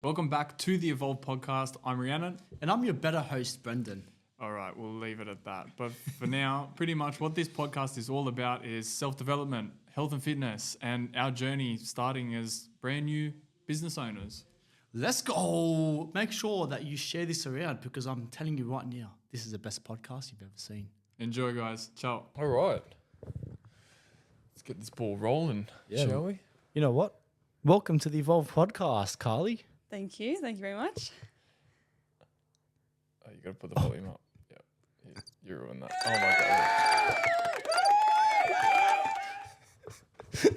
Welcome back to the Evolv podcast. I'm Rianon. And I'm your better host, Brendon. All right, we'll leave it at that. But for now, pretty much what this podcast is all about is self-development, health and fitness, and our journey starting as brand new business owners. Let's go. Make sure that you share this around because I'm telling you right now, this is the best podcast you've ever seen. Enjoy, guys. Ciao. All right. Let's get this ball rolling, shall we? You know what? Welcome to the Evolv podcast, Carlie. Thank you. Thank you very much. Oh, you got to put the volume up. Yeah. You ruined that. Oh, my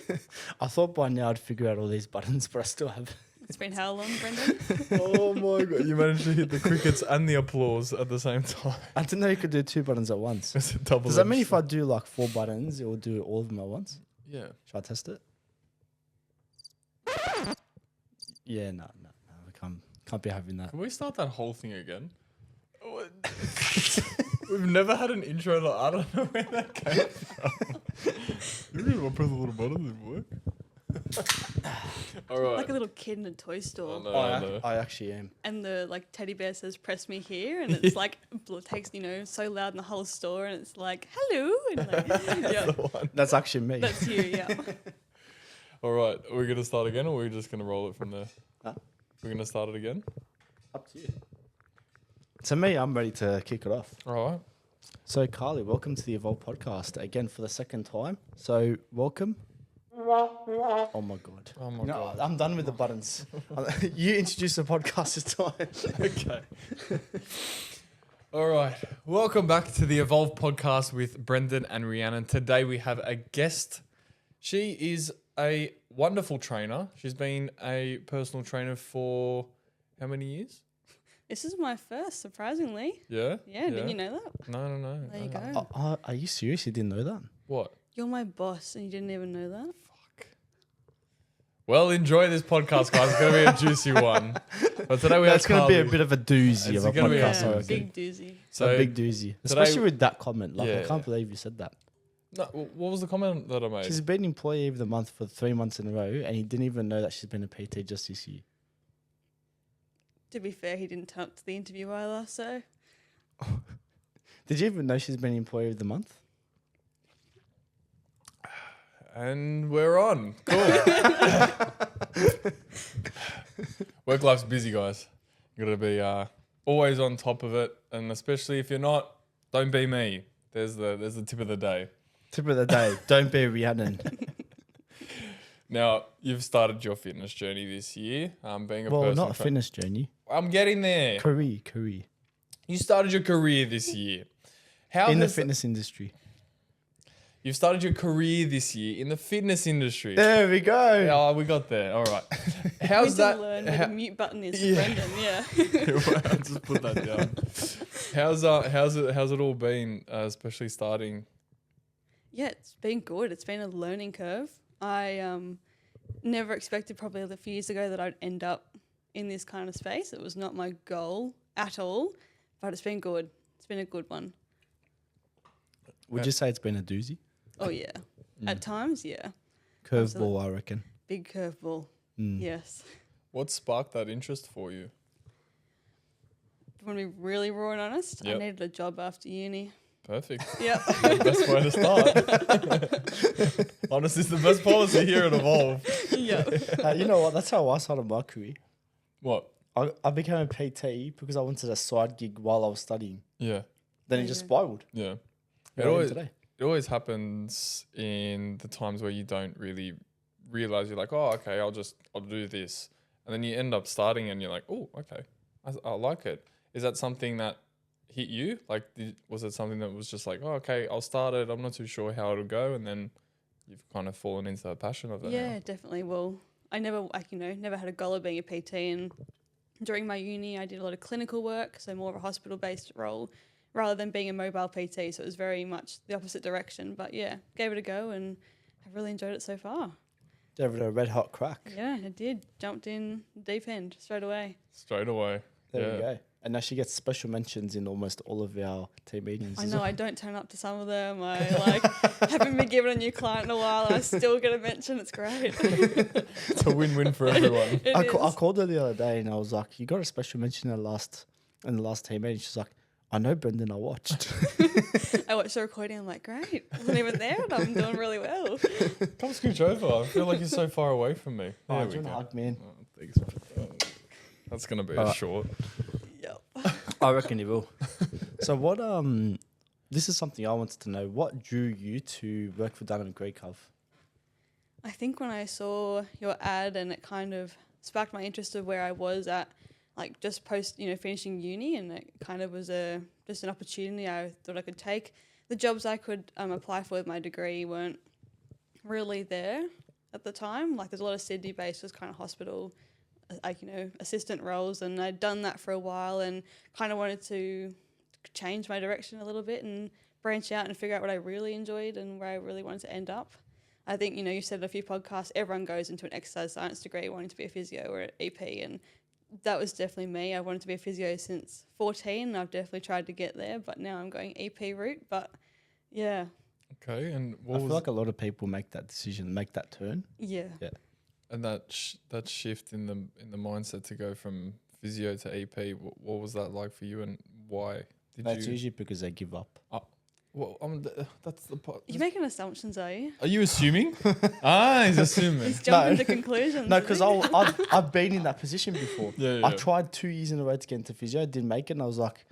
God. I thought by now I'd figure out all these buttons, but I still haven't. It's been how long, Brendon? Oh, my God. You managed to hit the crickets and the applause at the same time. I didn't know you could do two buttons at once. It's a double. Does that mean if I do like 4 buttons, it will do all of them at once? Yeah. Should I test it? Yeah, no. Can't be having that. Can we start that whole thing again? We've never had an intro. I don't know where that came from. You really want to press a little button and work? All right. Like a little kid in a toy store. I know. I actually am. And the teddy bear says, "Press me here," and it's like it takes so loud in the whole store, and it's like, "Hello," and yeah, That's actually me. that's you, yeah. All right. Are we going to start again or are we just going to roll it from there? Huh? We're going to start it again? Up to you. To me, I'm ready to kick it off. All right. So, Carlie, welcome to the Evolv podcast again for the second time. So, welcome. Oh my God. Oh, my No, God. I'm done with the buttons. You introduce the podcast this time. Okay. All right. Welcome back to the Evolv podcast with Brendon and Rianon. Today we have a guest. She is a wonderful trainer. She's been a personal trainer for how many years? This is my first, surprisingly. Yeah? Yeah, didn't you know that? No. There you go. Are you serious? You didn't know that? What? You're my boss, and you didn't even know that. Fuck. Well, enjoy this podcast, guys. It's going to be a juicy one. But today we have It's going to be a Carlie. bit of a doozy It's of a gonna be a podcast. I Yeah, reckon. big doozy. So, a big doozy. Especially with that comment. Like, I can't believe you said that. no, what was the comment that I made? She's been employee of the month for 3 months in a row, and he didn't even know that she's been a PT just this year. To be fair, he didn't turn up to the interview either, so. Did you even know she's been employee of the month? And we're on. Cool. Work life's busy, guys. You got to be always on top of it, and especially if you're not, don't be me. There's the tip of the day. Tip of the day: don't be Rianon. Now you've started your fitness journey this year, being a Well, personal not a fitness journey. I'm getting there. Career. You started your career this year. In the fitness industry. You've started your career this year in the fitness industry. There we go. Oh, we got there. All right. We How's need that? to learn where the mute button is Yeah. for Brendon, yeah. I'll just put that down. How's it all been, especially starting? Yeah, it's been good. It's been a learning curve. I never expected probably a few years ago that I'd end up in this kind of space. It was not my goal at all, but it's been good. It's been a good one. Would you say it's been a doozy? Oh, yeah. At times, yeah. Curveball, I reckon. Big curveball. Mm. Yes. What sparked that interest for you? Do you want to be really raw and honest? Yep. I needed a job after uni. Perfect. Yep. Best way to start. Honest is the best policy here at Evolv. Yep. You know what? That's how I started my career. What? I became a PT because I wanted a side gig while I was studying. Yeah. Then it just spiraled. Yeah. Where I am today. It always happens in the times where you don't really realize. You're like, oh, okay, I'll do this. And then you end up starting and you're like, oh, okay, I like it. Is that something that hit you? Like, was it something that was just like, oh, okay, I'll start it. I'm not too sure how it'll go. And then you've kind of fallen into the passion of it. Yeah, definitely. Well, I never had a goal of being a PT. And during my uni, I did a lot of clinical work, so more of a hospital-based role, rather than being a mobile PT. So it was very much the opposite direction. But yeah, gave it a go and I've really enjoyed it so far. Gave it a red hot crack. Yeah, I did. Jumped in deep end straight away. Straight away. There we go. And now she gets special mentions in almost all of our team meetings. I know I don't turn up to some of them. I haven't been given a new client in a while. And I still get a mention. It's great. It's a win-win for everyone. It I is. called her the other day and I was like, "You got a special mention in the last team meeting." She's like, "I know, Brendon. I watched." I watched the recording. I'm like, great. I wasn't even there, and I'm doing really well. Come scooch over. I feel like you're so far away from me. Oh, There do we you want a go. hug, man? Oh, thanks, man. That's going to be a Alright. short. Yep. I reckon you will. So what? This is something I wanted to know. What drew you to work for Dun & Greekov? I think when I saw your ad and it kind of sparked my interest of where I was at, like just post, finishing uni, and it kind of was just an opportunity I thought I could take. The jobs I could apply for with my degree weren't really there at the time. Like there's a lot of Sydney-based, just kind of hospital, assistant roles, and I'd done that for a while and kind of wanted to change my direction a little bit and branch out and figure out what I really enjoyed and where I really wanted to end up. I think, you said in a few podcasts, everyone goes into an exercise science degree wanting to be a physio or an EP, and that was definitely me. I wanted to be a physio since 14, and I've definitely tried to get there, but now I'm going EP route. But yeah, Okay, and I feel like a lot of people make that decision, make that turn. yeah. and that shift in the mindset to go from physio to EP, what was that like for you, and why did That's you? usually because they give up. Well, that's the part. You're making assumptions, are you? Are you assuming? He's assuming. He's jumping No. to conclusions. No, is because he? I've been in that position before. Yeah, I tried 2 years in a row to get into physio, didn't make it, and I was like,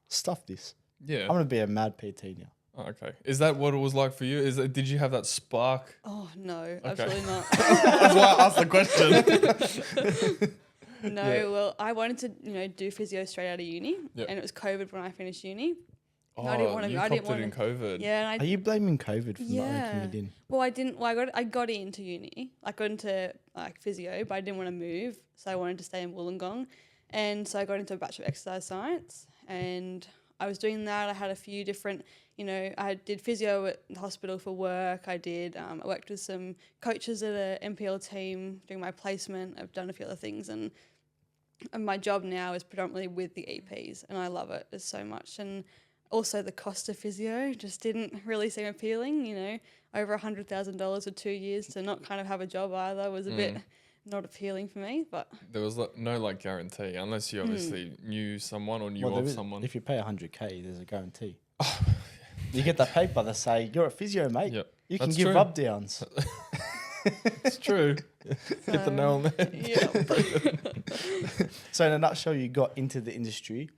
stuff this. Yeah. I'm going to be a mad PT now. Oh, okay. Is that what it was like for you? Did you have that spark? Oh, no, absolutely not. That's why I asked the question. No, well, I wanted to, do physio straight out of uni, Yep. and it was COVID when I finished uni. Oh, I didn't wanna- you I copped didn't it in COVID. Yeah, and Are you blaming COVID for not Yeah. making it in? Well, I didn't. Well, I got into uni. I got into physio, but I didn't want to move, so I wanted to stay in Wollongong, and so I got into a Bachelor of Exercise Science, and I was doing that. I had a few different, I did physio at the hospital for work. I worked with some coaches at a MPL team doing my placement. I've done a few other things, and my job now is predominantly with the EPs, and I love it. It's so much, and also the cost of physio just didn't really seem appealing, over $100,000 for 2 years to not kind of have a job either was a bit not appealing for me, but There was no guarantee unless you obviously knew someone or knew Well, of there is- someone. If you pay 100K, there's a guarantee. You get that paper that say, you're a physio, mate. Yep. You can That's give true. rub downs. It's true. Hit the nail on the head. yeah. So in a nutshell, you got into the industry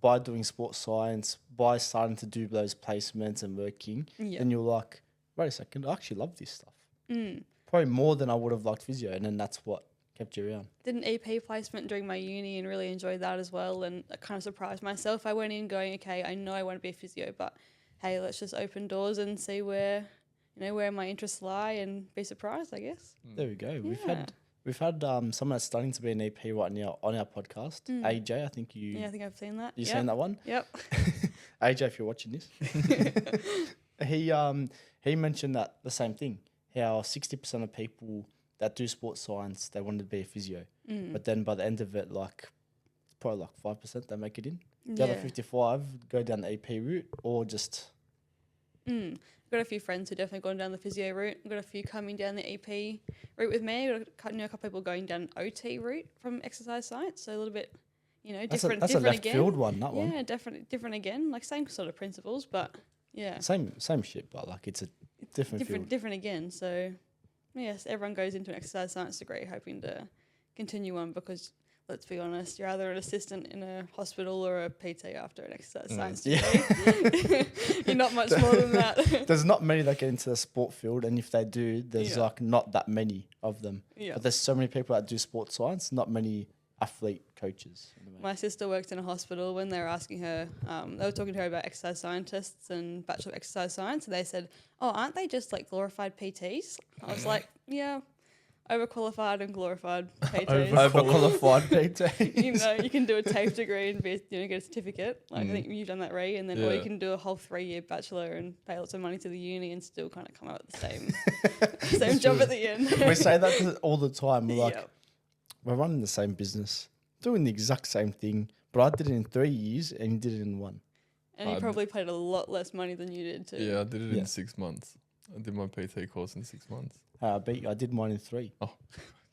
by doing sports science, by starting to do those placements and working. Yeah. And you're like, wait a second, I actually love this stuff. Mm. Probably more than I would have liked physio. And then that's what kept you around. Did an EP placement during my uni and really enjoyed that as well, and I kind of surprised myself. I went in going, okay, I know I want to be a physio, but hey, let's just open doors and see where my interests lie and be surprised, I guess. There we go. Yeah. We've had someone that's starting to be an EP right now on our podcast. AJ, I think you Yeah, I think I've seen that. seen that one? Yep. AJ, if you're watching this, he mentioned that the same thing. How 60% of people that do sports science, they want to be a physio, but then by the end of it, it's probably like 5% that make it in. The other 55 go down the EP route or just. I've got a few friends who definitely gone down the physio route. I've got a few coming down the EP route with me. I've got a couple people going down OT route from exercise science, so a little bit, different. That's different a left again. field one. That one. Yeah, different again. Like same sort of principles, but yeah, Same shit, but it's a different field. different again. So yes, everyone goes into an exercise science degree hoping to continue on because. Let's be honest, you're either an assistant in a hospital or a PT after an exercise science degree. You're not much more than that. There's not many that get into the sport field, and if they do, there's Yeah. not that many of them. Yeah. But there's so many people that do sports science, not many athlete coaches. My sister worked in a hospital. When they were asking her, they were talking to her about exercise scientists and Bachelor of Exercise Science, and they said, "Oh, aren't they just like glorified PTs?" I was like, "Yeah, overqualified and glorified PTs." Overqualified PT. You can do a TAFE degree and get a certificate. Like I think you've done that, Ray, and then or you Yeah. can do a whole 3-year bachelor and pay lots of money to the uni and still kind of come out with the same job at the end. We say that all the time. We're like, Yeah. we're running the same business, doing the exact same thing, But I did it in 3 years and he did it in 1. And you probably paid a lot less money than you did too. Yeah, I did it Yeah. in 6 months. I did my PT course in 6 months. I beat you. I did mine in 3.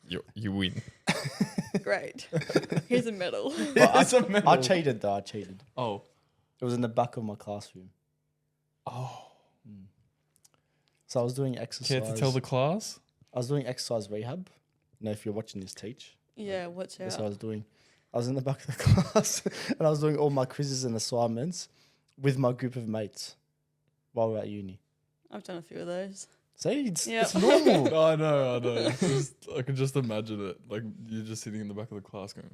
You win. Great. Here's a medal. I cheated though. I cheated. Oh. It was in the back of my classroom. Oh. So I was doing exercise. Care to tell the class? I was doing exercise rehab. You know, if you're watching this teach. Yeah, watch That's out. what I was doing. I was in the back of the class and I was doing all my quizzes and assignments with my group of mates while we we're at uni. I've done a few of those. See, it's Yeah. normal. I know. It's just, I can just imagine it. Like you're just sitting in the back of the class going.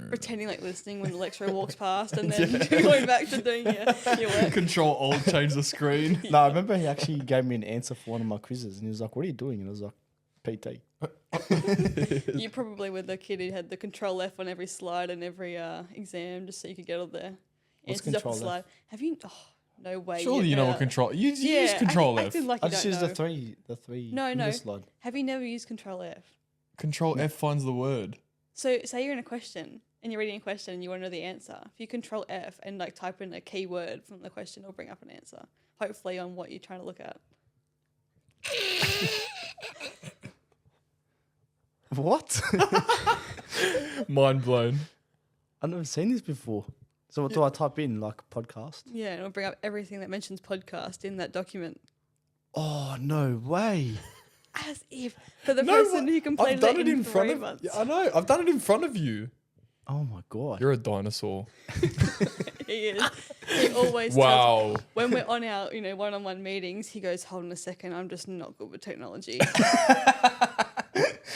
Pretending like listening when the lecturer walks past and then going back to doing your work. Control Alt, change the screen. No, I remember he actually gave me an answer for one of my quizzes and he was like, "What are you doing?" And I was like, "PT." You probably were the kid who had the control F on every slide and every exam just so you could get all the What's answers off the control F? slide. Have you? Oh, no way. Surely you know what control. You Yeah, use control F. acting like I you just don't used know. the three. No, no. finger slide. Have you never used control F? Control F finds the word. So say you're in a question and you're reading a question and you want to know the answer. If you control F and like type in a key word from the question, it'll bring up an answer. Hopefully on what you're trying to look at. What? Mind blown. I've never seen this before. So what do I type in, like podcast? Yeah, and it'll bring up everything that mentions podcast in that document. Oh, no way. As if for the person who completed I've done it in front 3 of. months. Yeah, I know. I've done it in front of you. Oh, my God. You're a dinosaur. He is. He always tells Wow. when we're on our, one-on-one meetings, he goes, "Hold on a second, I'm just not good with technology."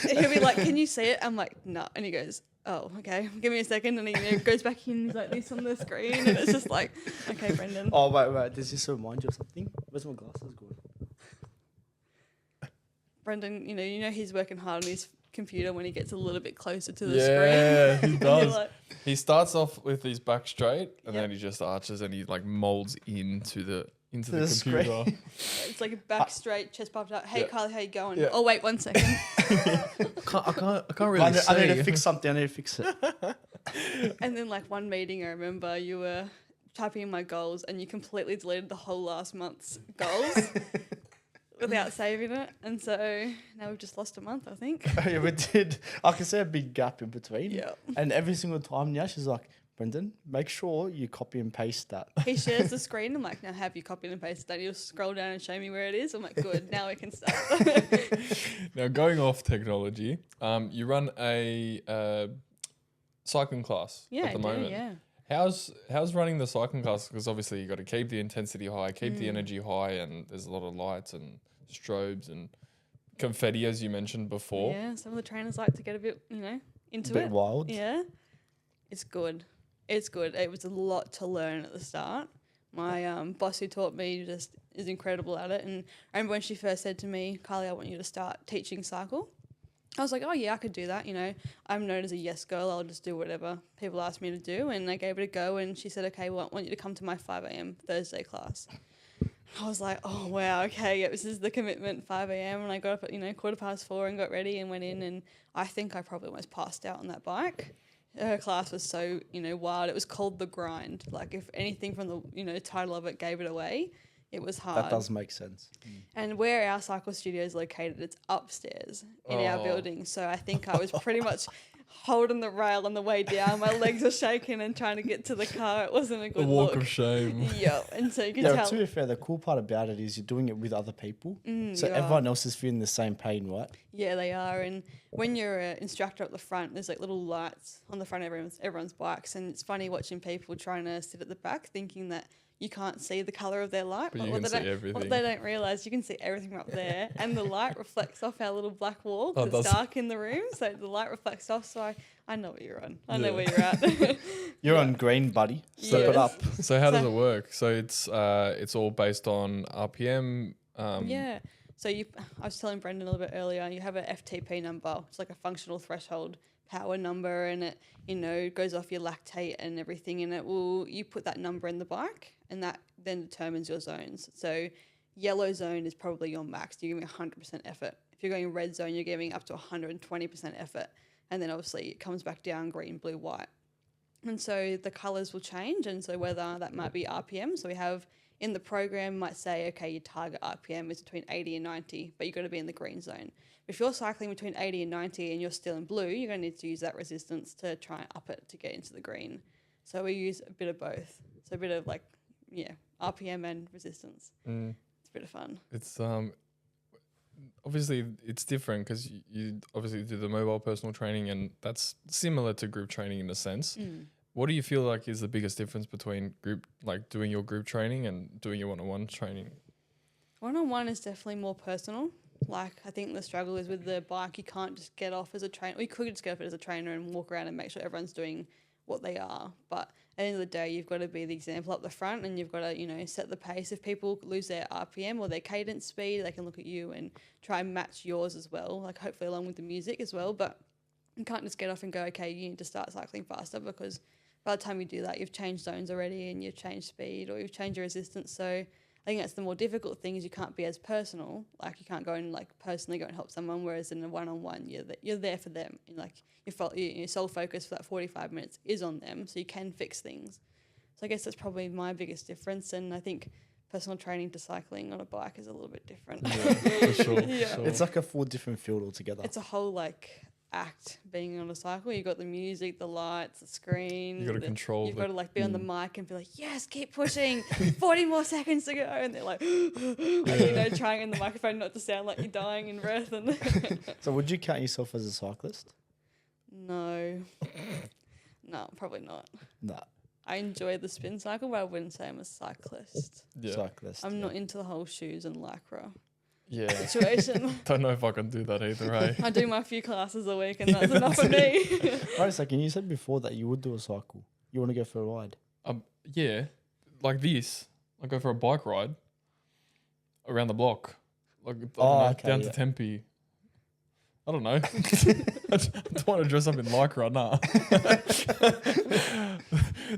He'll be like, "Can you see it?" I'm like, "No," and he goes, "Oh, okay, give me a second," and he goes back in, and he's like this on the screen, and it's just like, "Okay, Brendon." Oh, wait. Does this remind you of something? Where's my glasses going? Brendon, you know he's working hard on his computer when he gets a little bit closer to the Yeah, screen. he And you're does. like, He starts off with his back straight, and Yep. then he just arches and he like molds into the the computer. screen. it's like a back straight, chest puffed out. "Hey, Yeah. Carlie, how you going?" Yeah. "Oh, wait 1 second." I can't really I need to see. fix something. I need to fix it. And then like one meeting, I remember you were typing in my goals and you completely deleted the whole last month's goals without saving it. And so now we've just lost a month, I think. Yeah, we did. I can see a big gap in between. Yeah. And every single time now she's like, "Brendon, make sure you copy and paste that." He shares the screen. I'm like, "Now have you copied and pasted that?" He'll scroll down and show me where it is. I'm like, "Good, now we can start." Now going off technology, you run a cycling class Yeah, at the I do, moment. yeah. How's running the cycling class? Because obviously you got to keep the intensity high, keep the energy high, and there's a lot of lights and strobes and confetti, as you mentioned before. Yeah, some of the trainers like to get a bit, into Bit it. wild. Yeah. It's good. It's good. It was a lot to learn at the start. My boss who taught me just is incredible at it. And I remember when she first said to me, "Carlie, I want you to start teaching cycle." I was like, "Oh yeah, I could do that. I'm known as a yes girl. I'll just do whatever people ask me to do." And I gave it a go. And she said, "Okay, well, I want you to come to my 5 a.m. Thursday class." I was like, "Oh wow, okay, yeah, this is the commitment, 5 a.m. And I got up at 4:15 and got ready and went in. And I think I probably almost passed out on that bike. Her class was so wild. It was called The Grind. Like if anything from the title of it gave it away, it was hard. That does make sense. And where our cycle studio is located, it's upstairs in our building. So I think I was pretty much holding the rail on the way down. My legs were shaking and trying to get to the car. It wasn't a The good walk look. of shame. Yeah, and so you can Yeah, tell. to be fair, the cool part about it is you're doing it with other people. So you are. everyone else is feeling the same pain, right? Yeah, they are. And when you're an instructor up the front, there's like little lights on the front of everyone's bikes. And it's funny watching people trying to sit at the back thinking that you can't see the colour of their light. But you what can see What everything. they don't realise, you can see everything from up there. And the light reflects off our little black wall Oh, because it's does- dark in the room. So the light reflects off. So I know what you're on. I know Yeah. where you're at. You're on green, buddy. Step it Yes. up. So how does So- it work? So it's all based on RPM. Yeah. So I was telling Brendon a little bit earlier, you have a FTP number. It's like a functional threshold power number, and it goes off your lactate and everything, and you put that number in the bike, and that then determines your zones. So yellow zone is probably your max. You're giving 100% effort. If you're going red zone, you're giving up to 120% effort. and then obviously it comes back down green, blue, white. And so the colours will change, and so whether that might be RPM, so we have in the program might say, okay, your target RPM is between 80 and 90, but you've got to be in the green zone. If you're cycling between 80 and 90 and you're still in blue, you're going to need to use that resistance to try and up it to get into the green. So we use a bit of both. So a bit of RPM and resistance. It's a bit of fun. It's obviously it's different because you obviously do the mobile personal training, and that's similar to group training in a sense. What do you feel like is the biggest difference between doing your group training and doing your one-on-one training? One-on-one is definitely more personal. Like, I think the struggle is with the bike, you can't just get off as a trainer. We could just get off as a trainer and walk around and make sure everyone's doing what they are. But at the end of the day, you've got to be the example up the front, and you've got to, set the pace. If people lose their RPM or their cadence speed, they can look at you and try and match yours as well, like hopefully along with the music as well. But you can't just get off and go, okay, you need to start cycling faster, because by the time you do that, you've changed zones already and you've changed speed or you've changed your resistance. So I think that's the more difficult thing, is you can't be as personal. Like, you can't go and personally go and help someone, whereas in a one-on-one, you're there for them. And your sole focus for that 45 minutes is on them, so you can fix things. So I guess that's probably my biggest difference. And I think personal training to cycling on a bike is a little bit different. Yeah, for sure. Yeah. It's like a full different field altogether. It's a whole act being on a cycle. You got the music, the lights, the screen. You got to control. You've got to be on the mic and be like, yes, keep pushing, 40 more seconds to go, and they're like, trying in the microphone not to sound like you're dying in breath. And So would you count yourself as a cyclist? no, probably not. Nah, I enjoy the spin cycle, but I wouldn't say I'm a cyclist. Yeah. cyclist. I'm not into the whole shoes and lycra Yeah. situation. Don't know if I can do that either, eh? I do my few classes a week, and that's enough for me. Wait a second, you said before that you would do a cycle. You want to go for a ride? Yeah, like this. I go for a bike ride around the block, down to Tempe. I don't know. I don't want to dress up in lycra, nah.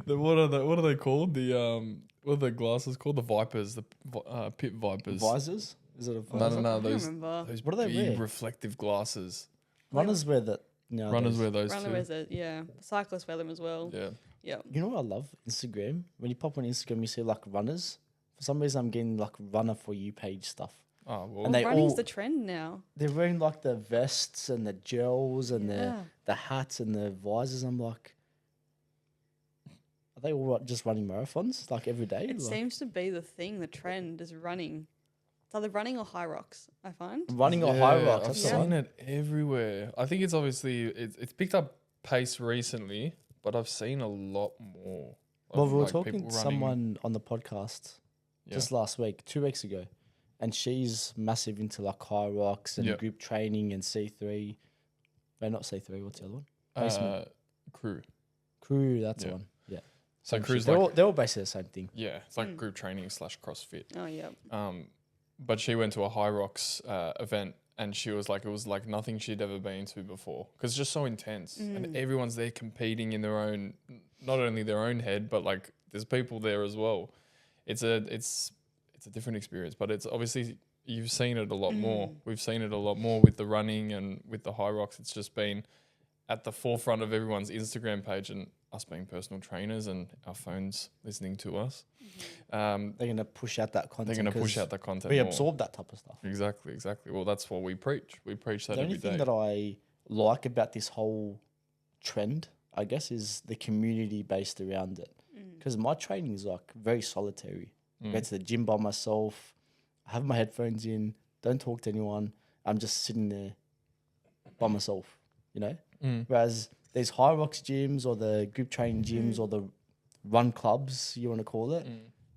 What are they called? What are the glasses called? The Vipers, the pit Vipers. Visors? Is it a visor? No. I Those remember. What do they big wear? reflective glasses. Runners wear that. Runners wear those Runner too. wears it, yeah. Cyclists wear them as well. Yeah. Yeah. You know what I love? Instagram. When you pop on Instagram, you see runners. For some reason, I'm getting runner for you page stuff. Oh well. And they Running's all- the trend now. They're wearing the vests and the gels and Yeah. the hats and the visors. I'm like, are they all just running marathons every day? It seems to be the thing. The trend is running. It's either running or high rocks, I find. running or high rocks. I've That's the seen one. it everywhere. I think it's obviously it's picked up pace recently, but I've seen a lot more. Well, of, we were people talking to running. someone on the podcast just last week, 2 weeks ago, and she's massive into high rocks and Yeah. group training and C3. No, not C3. What's the other one? Basement. Crew. Crew. That's the Yeah. one. Yeah. So Same crew's shit. They're all basically the same thing. yeah, it's like group training / CrossFit. Oh, yeah. But she went to a High Rocks event, and she was like, it was like nothing she'd ever been to before, because it's just so intense, and everyone's there competing in their own, not only their own head, but there's people there as well. It's a different experience, but it's obviously you've seen it a lot more. We've seen it a lot more with the running and with the High Rocks. It's just been at the forefront of everyone's Instagram page, and us being personal trainers and our phones listening to us. They're going to push out that content. They're going to push 'cause out the content we more. absorb that type of stuff. Exactly. Well, that's what we preach. We preach that The every only thing day. that I like about this whole trend, I guess, is the community based around it. Because my training is very solitary. I go to the gym by myself. I have my headphones in. Don't talk to anyone. I'm just sitting there by myself, Whereas these High Rocks gyms or the group training gyms or the run clubs, you want to call it,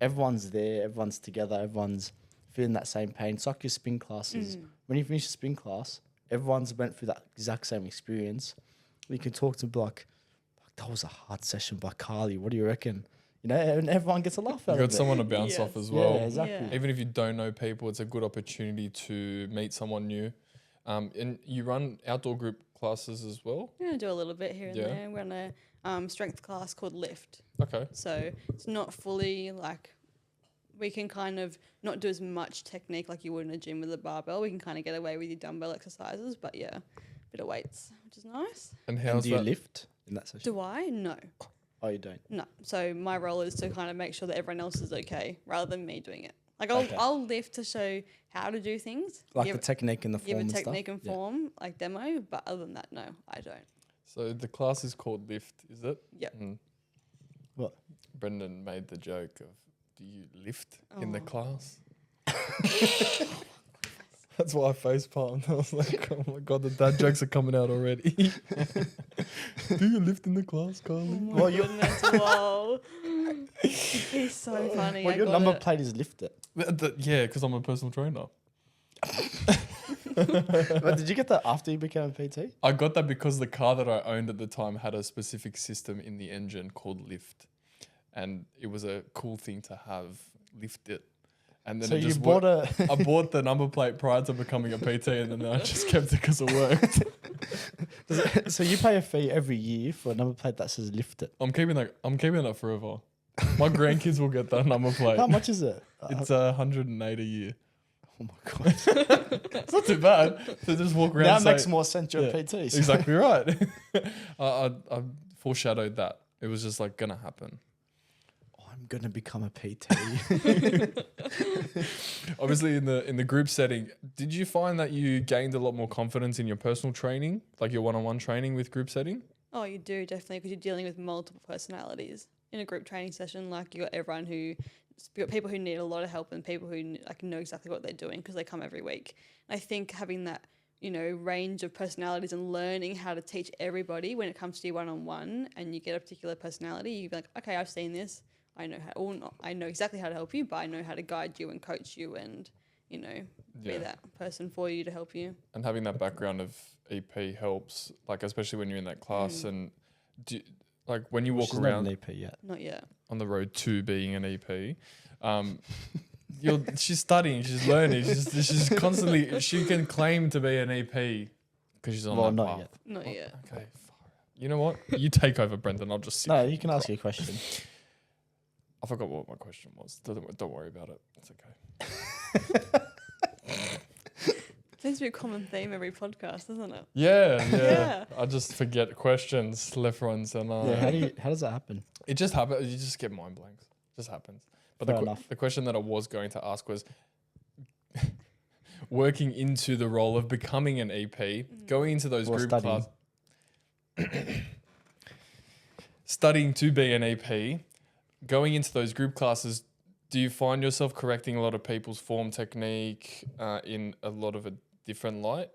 everyone's there, everyone's together, everyone's feeling that same pain. It's like your spin classes. When you finish a spin class, everyone's went through that exact same experience. You can talk to that was a hard session by Carlie. What do you reckon? And everyone gets a laugh out You of got it. someone to bounce Yes. off as well. Yeah, exactly. Yeah. Even if you don't know people, it's a good opportunity to meet someone new. And you run outdoor group classes as well? Yeah, I do a little bit here and Yeah. there. We're on a strength class called Lift. Okay. So it's not fully we can kind of not do as much technique like you would in a gym with a barbell. We can kind of get away with your dumbbell exercises, but yeah, bit of weights, which is nice. And And how's do you that? lift in that session? Do I? No. Oh, you don't. No. So my role is to kind of make sure that everyone else is okay rather than me doing it. Like Okay. I'll lift to show how to do things. Like give, the technique and the give form a and technique stuff? and form, like demo, but other than that, no, I don't. So the class is called Lift, is it? Yep. Mm. What? Brendon made the joke of, do you lift in the Oh. class? That's why I facepalmed. I was like, oh my God, the dad jokes are coming out already. Do you lift in the class, Carlie? Oh my goodness, whoa. He's so funny. Well, I your got number it. plate is lifted. Yeah, because I'm a personal trainer. But did you get that after you became a PT? I got that because the car that I owned at the time had a specific system in the engine called Lift. And it was a cool thing to have, lift it. And then So it you just bought worked. a... I bought the number plate prior to becoming a PT, and then I just kept it because it worked. So you pay a fee every year for a number plate that says lifted. I'm keeping that forever. My grandkids will get that number plate. How much is it? It's 108 a year. Oh my God. It's not too bad to just walk around. Now and it makes say- more sense you're Yeah, a PT. so- Exactly right. I foreshadowed that. It was just like gonna happen. I'm going to become a PT. Obviously, in the group setting, did you find that you gained a lot more confidence in your personal training, like your one-on-one training with group setting? Oh, you do, definitely, because you're dealing with multiple personalities. In a group training session, like you got everyone who, you got people who need a lot of help and people who like know exactly what they're doing because they come every week. And I think having that, range of personalities and learning how to teach everybody when it comes to your one-on-one and you get a particular personality, you'd be like, okay, I've seen this. I know how, or not, I know exactly how to help you, but I know how to guide you and coach you and, be that person for you to help you. And having that background of EP helps, like especially when you're in that class and like when you walk She's around not an EP yet. Not yet. on the road to being an EP. She's studying, she's learning, she's constantly. She can claim to be an EP because she's on Well, that not path. yet. Not yet. Okay, you know what? You take over, Brendon. I'll just sit. No, here you can and ask cry. your question. I forgot what my question was. Don't worry about it. It's okay. Seems to be a common theme every podcast, doesn't it? Yeah. Yeah. I just forget questions left, runs, and Yeah, how does that happen? it just happens. You just get mind blanks. It just happens. But Fair enough. the question that I was going to ask was working into the role of becoming an EP, going into those Or group studying. class, studying to be an EP, going into those group classes. Do you find yourself correcting a lot of people's form technique in a lot of a different light?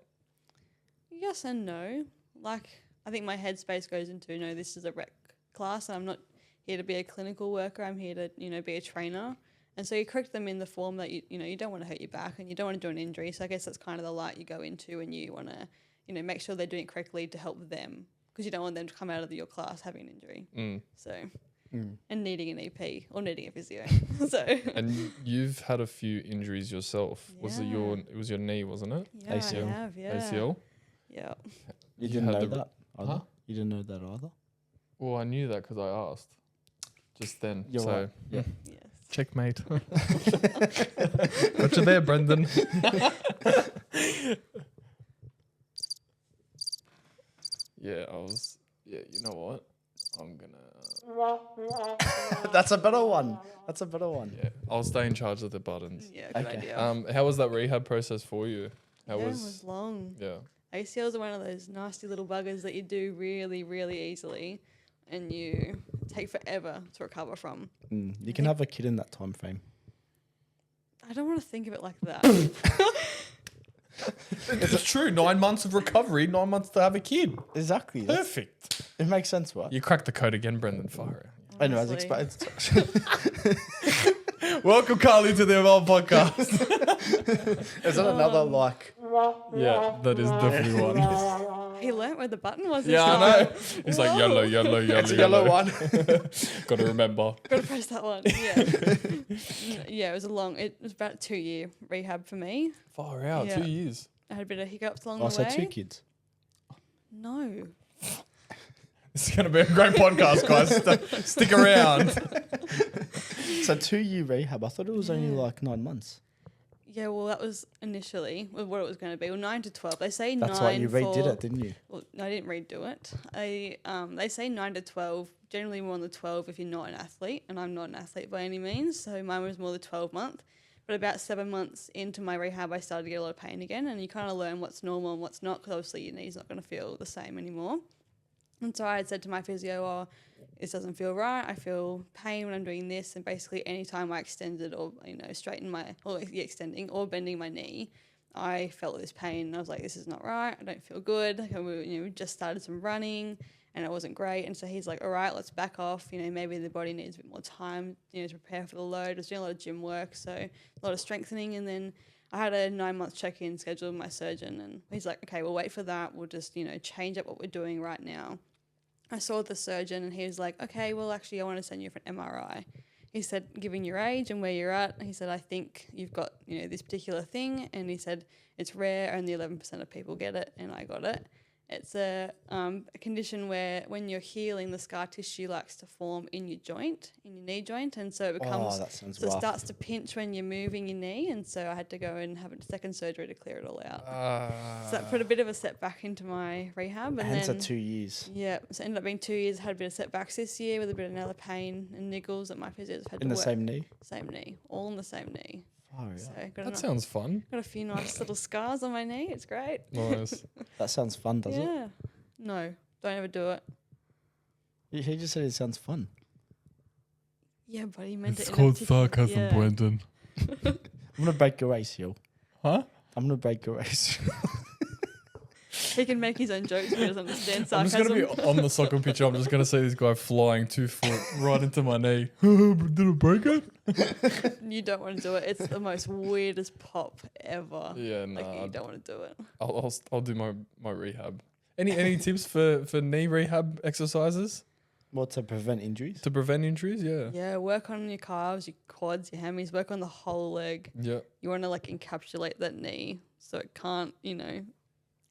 Yes and no. Like, I think my headspace goes into, no, this is a rec class and I'm not here to be a clinical worker. I'm here to, be a trainer. And so you correct them in the form that, you don't want to hurt your back and you don't want to do an injury. So I guess that's kind of the light you go into and you want to, make sure they're doing it correctly to help them because you don't want them to come out of your class having an injury. So, and needing an EP or needing a physio. So. And you've had a few injuries yourself. Was it Yeah. it was your knee, wasn't it? Yeah, ACL. I have, yeah. ACL? Yeah. You You didn't had know the- that either? Huh? You didn't know that either? Well, I knew that because I asked just then. You're so right. Yeah. Yes. checkmate. Got you there, Brendon. Yeah, you know what? I'm gonna. That's a better one. That's a better one. Yeah, I'll stay in charge of the buttons. Yeah, good Okay. idea. How was that rehab process for you? How It was long. yeah. ACLs are one of those nasty little buggers that you do really, really easily and you take forever to recover from. You can have a kid in that time frame. I don't want to think of it like that. It's true. 9 months of recovery, 9 months to have a kid. Exactly. Perfect. It makes sense, right? You cracked the code again, Brendon. Fire. Anyways, Honestly. Welcome, Carlie, to the Evolv podcast. Is that another like? Yeah, that is definitely one. He learnt where the button was. Yeah, I know. He's like yellow, yellow, yellow. It's a yellow one. Got to remember. Got to press that one. Yeah. Yeah, it was about a 2-year rehab for me. Far out. Yeah. 2 years. I had a bit of hiccups along Oh, the so way. 2 kids. No. This is going to be a great podcast, guys. Stick around. So 2-year rehab. I thought it was only Yeah. like 9 months. Yeah, well, that was initially what it was going to be. Well, 9 to 12. They say That's 9 why you for... redid it, didn't you? Well, no, I didn't redo it. They say 9 to 12, generally more on the 12 if you're not an athlete, and I'm not an athlete by any means, so mine was more the 12-month. But about 7 months into my rehab, I started to get a lot of pain again, and you kind of learn what's normal and what's not, because obviously your knee's not going to feel the same anymore. And so I had said to my physio, oh, this doesn't feel right. I feel pain when I'm doing this. And basically any time I extended or, straighten extending or bending my knee, I felt this pain. And I was like, this is not right. I don't feel good. Like, we just started some running and it wasn't great. And so he's like, all right, let's back off. Maybe the body needs a bit more time, to prepare for the load. I was doing a lot of gym work, so a lot of strengthening. And then I had a 9-month check-in scheduled with my surgeon, and he's like, okay, we'll wait for that. We'll just, change up what we're doing right now. I saw the surgeon and he was like, okay, well, actually, I want to send you for an MRI. He said, given your age and where you're at, he said, I think you've got, this particular thing. And he said, it's rare, only 11% of people get it, and I got it. It's a condition where when you're healing, the scar tissue likes to form in your joint, in your knee joint, and so it becomes, it starts to pinch when you're moving your knee, and so I had to go and have a second surgery to clear it all out. So that put a bit of a setback into my rehab. And hence then, the 2 years. Yeah, so it ended up being 2 years. Had a bit of setbacks this year with a bit of another pain and niggles that my physios had In to the work. same knee? Same knee, all in the same knee. Oh, yeah. So That sounds fun. got a few nice little scars on my knee. It's great. Nice. That sounds fun, does it? Yeah. No, don't ever do it. He just said it sounds fun. Yeah, but he meant It's it. called sarcasm, Brendon. I'm going to break your ACL. Huh? I'm going to break your ACL. He can make his own jokes, but he doesn't understand I'm sarcasm. just going to be on the soccer pitch. I'm just going to see this guy flying 2 foot right into my knee. Did it break it? You don't want to do it. It's the most weirdest pop ever. Yeah, Like, nah. you don't want to do it. I'll do my rehab. Any tips for knee rehab exercises What, to prevent injuries? to prevent injuries? Yeah. Yeah, work on your calves, your quads, your hammies. Work on the whole leg. Yeah. You want to encapsulate that knee so it can't,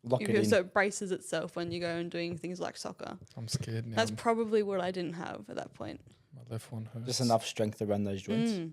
Lock it in. so it braces itself when you go and doing things like soccer. I'm scared now. That's probably what I didn't have at that point. My left one hurts. Just enough strength around those joints.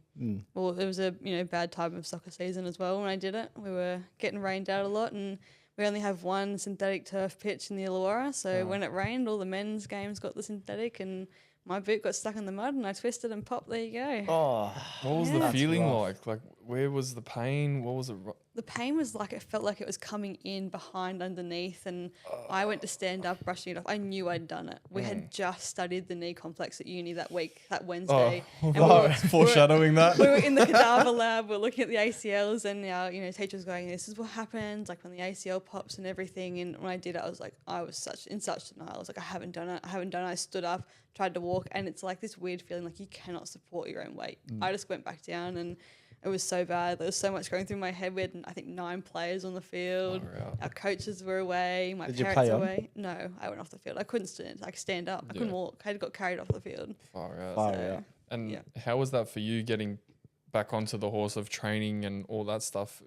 Well, it was a bad time of soccer season as well when I did it. We were getting rained out a lot, and we only have one synthetic turf pitch in the Illawarra. So when it rained, all the men's games got the synthetic, and my boot got stuck in the mud, and I twisted and popped. There you go. Oh, What was Yeah. the That's feeling rough. like? Like, where was the pain? What was it? The pain was like, it felt like it was coming in behind underneath, and I went to stand up, brushing it off. I knew I'd done it. We had just studied the knee complex at uni that week, that Wednesday. and we were- foreshadowing that. we were in the cadaver lab, we're looking at the ACLs, and our teacher was going, this is what happens, like when the ACL pops and everything. And when I did it, I was like, in such denial. I was like, I haven't done it. I stood up, tried to walk, and it's like this weird feeling like you cannot support your own weight. I just went back down, and it was so bad. There was so much going through my head. We had, I think, 9 players on the field. Far out. Our coaches were away. My Did you parents play were on? away. No, I went off the field. I couldn't stand up. I couldn't Yeah. walk. I got carried off the field. Far out. Far So, out. And yeah. how was that for you getting back onto the horse of training and all that stuff?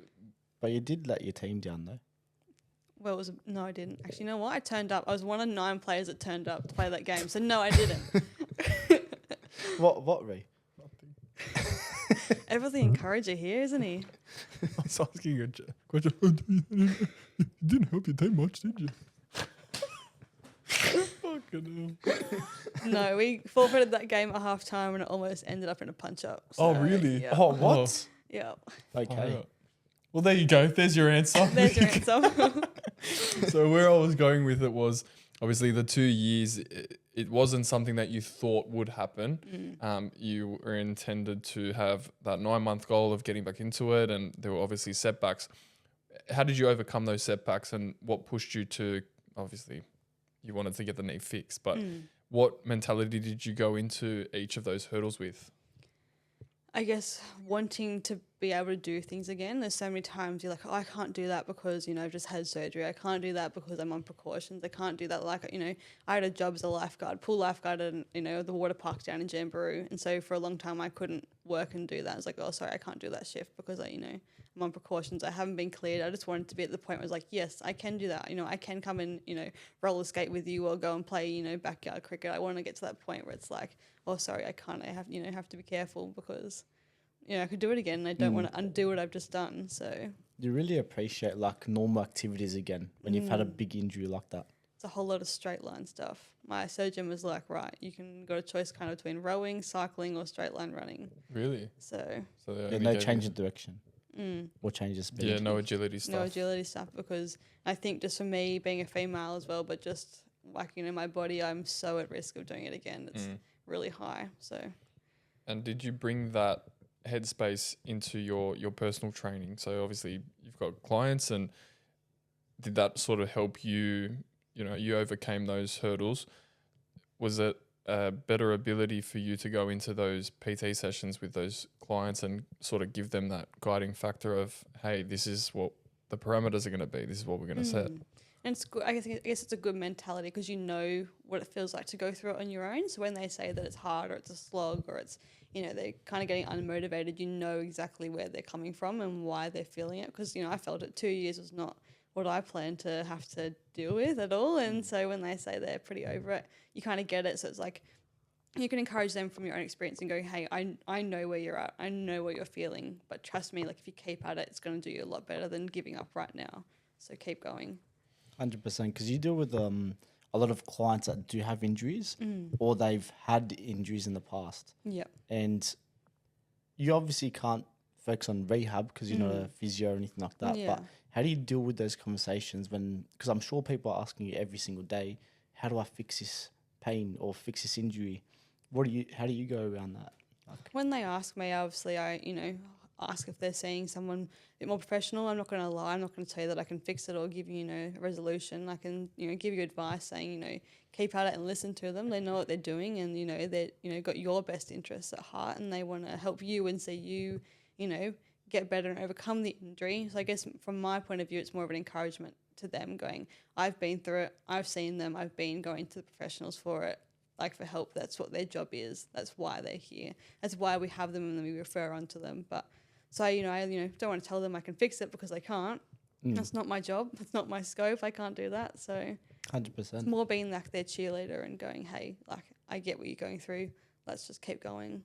But you did let your team down, though. Well, no, I didn't. Actually, you know what? I turned up. I was one of 9 players that turned up to play that game. So no, I didn't. What, Ray? Ever the encourager here, isn't he? I was asking a question. You didn't help your team much, did you? Fucking hell. No, we forfeited that game at half time, and it almost ended up in a punch up. Oh, really? Yeah. Oh, what? Yeah. Okay. Well, there you go. There's your answer. There's your answer. So where I was going with it was obviously the 2 years. It wasn't something that you thought would happen. You were intended to have that 9-month goal of getting back into it, and there were obviously setbacks. How did you overcome those setbacks, and what pushed you to, obviously, you wanted to get the knee fixed, but what mentality did you go into each of those hurdles with? I guess wanting to be able to do things again. There's so many times you're like, oh, I can't do that because, I've just had surgery. I can't do that because I'm on precautions. I can't do that. I had a job as a lifeguard, pool lifeguard at, the water park down in Jamboree. And so for a long time I couldn't work and do that. I was like, oh, sorry, I can't do that shift because I'm on precautions. I haven't been cleared. I just wanted to be at the point where I was like, yes, I can do that. I can come and, roller skate with you or go and play, backyard cricket. I want to get to that point where it's like, oh, sorry, I can't. I have, have to be careful because I could do it again. And I don't want to undo what I've just done. So You really appreciate like normal activities again when you've had a big injury like that. it's a whole lot of straight line stuff. My surgeon was like, right, you can got a choice kind of between rowing, cycling, or straight line running. Really? So So they Yeah, only no gave change you- in direction or change of speed. Yeah, no agility stuff. no agility stuff, because I think just for me being a female as well, but just like, my body, I'm so at risk of doing it again. It's really high. So And did you bring that headspace into your personal training? So obviously you've got clients, and did that sort of help you, you overcame those hurdles? Was it a better ability for you to go into those PT sessions with those clients and sort of give them that guiding factor of, hey, this is what the parameters are going to be, this is what we're going to set? And it's good. I guess it's a good mentality because you know what it feels like to go through it on your own. So when they say that it's hard or it's a slog or it's, they're kind of getting unmotivated, you know exactly where they're coming from and why they're feeling it. Because, I felt it 2 years was not what I planned to have to deal with at all. And so when they say they're pretty over it, you kind of get it. So it's like you can encourage them from your own experience and go, hey, I know where you're at. I know what you're feeling. But trust me, like if you keep at it, it's going to do you a lot better than giving up right now. So keep going. 100%, because you deal with a lot of clients that do have injuries or they've had injuries in the past. Yep. And you obviously can't focus on rehab because you're not a physio or anything like that. Yeah. But how do you deal with those conversations because I'm sure people are asking you every single day, how do I fix this pain or fix this injury? How do you go around that? When they ask me, obviously I, ask if they're seeing someone a bit more professional. I'm not going to lie. I'm not going to tell you that I can fix it or give you, a resolution. I can, give you advice saying, keep at it and listen to them. They know what they're doing and, they're, got your best interests at heart and they want to help you and see you, get better and overcome the injury. So I guess from my point of view, it's more of an encouragement to them going, I've been through it. I've seen them. I've been going to the professionals for it. Like for help. That's what their job is. That's why they're here. That's why we have them and then we refer on to them. But so, I don't want to tell them I can fix it because I can't. That's not my job. That's not my scope. I can't do that. So 100%. it's more being like their cheerleader and going, hey, like I get what you're going through. Let's just keep going.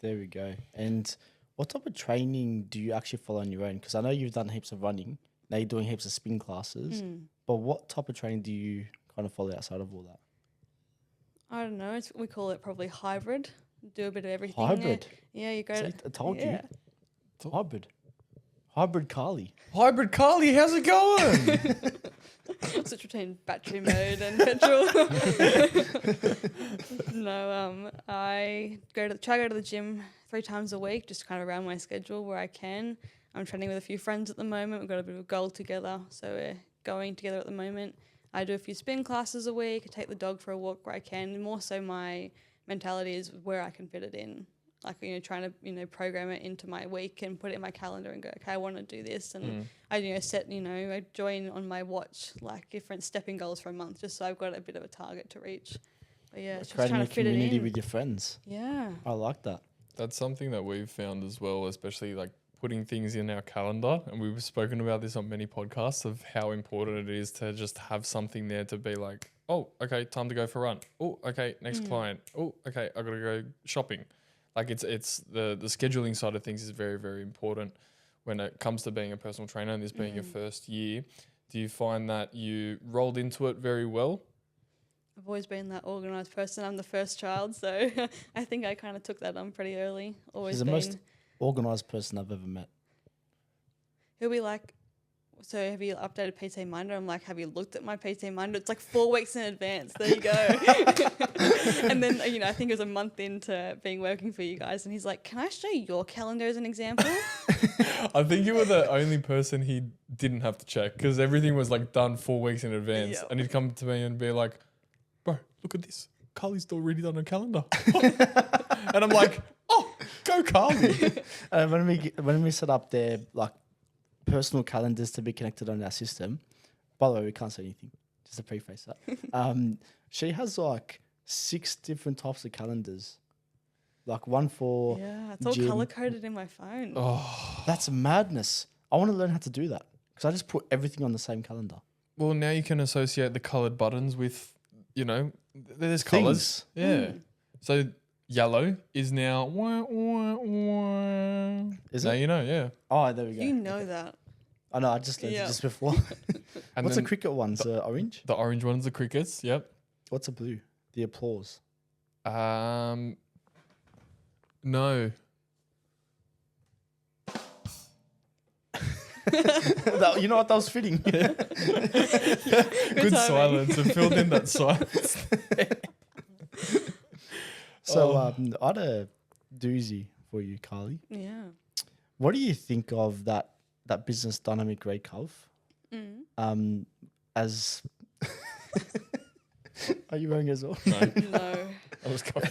There we go. And what type of training do you actually follow on your own? Because I know you've done heaps of running. Now you're doing heaps of spin classes. But what type of training do you kind of follow outside of all that? I don't know. We call it probably hybrid. Do a bit of everything. Hybrid? Yeah, you go See, to... I told you. yeah. It's hybrid. Hybrid Carlie. Hybrid Carlie, how's it going? Switch between battery mode and petrol. No, I try to go to the gym 3 times a week, just kind of around my schedule where I can. I'm training with a few friends at the moment. We've got a bit of a goal together, so we're going together at the moment. I do a few spin classes a week. I take the dog for a walk where I can. More so my mentality is where I can fit it in. Like, trying to, program it into my week and put it in my calendar and go, okay, I want to do this. And I, set, I join on my watch, like different stepping goals for a month, just so I've got a bit of a target to reach. But yeah, it's just Creating trying a to fit it community in. with your friends. Yeah. I like that. That's something that we've found as well, especially like putting things in our calendar. And we've spoken about this on many podcasts of how important it is to just have something there to be like, oh, okay, time to go for a run. Oh, okay, next client. Oh, okay, I got to go shopping. Like it's the scheduling side of things is very, very important when it comes to being a personal trainer and this being your first year. Do you find that you rolled into it very well? I've always been that organised person. I'm the first child, so I think I kind of took that on pretty early. Always She's the been. most organised person I've ever met. He'll be like, so have you updated PT Minder? I'm like, have you looked at my PT Minder? It's like 4 weeks in advance. There you go. And then, I think it was a month into being working for you guys. And he's like, can I show you your calendar as an example? I think you were the only person he didn't have to check because everything was like done 4 weeks in advance. Yep. And he'd come to me and be like, bro, look at this. Carlie's already done a calendar. And I'm like, oh, go Carlie. When we set up their like personal calendars to be connected on our system, by the way, we can't say anything, just to preface that. She has like 6 different types of calendars, like one for Yeah, it's all gym. color coded in my phone. Oh, That's madness. I want to learn how to do that because I just put everything on the same calendar. well, now you can associate the coloured buttons with, there's colours. Things. Yeah. So yellow is now. Wah, wah, wah. Is now it? you know, yeah. Oh, there we go. You know that. I know. I just learned it Yeah. just before. And What's the then cricket ones? Orange. the orange one's the crickets. Yep. What's the blue? The applause. No. You know what? That was fitting. Good timing. silence. It filled in that silence. So I had a doozy for you, Carlie. Yeah. What do you think of that business dynamic grade curve? As are you wearing it as well? No, No. I was going.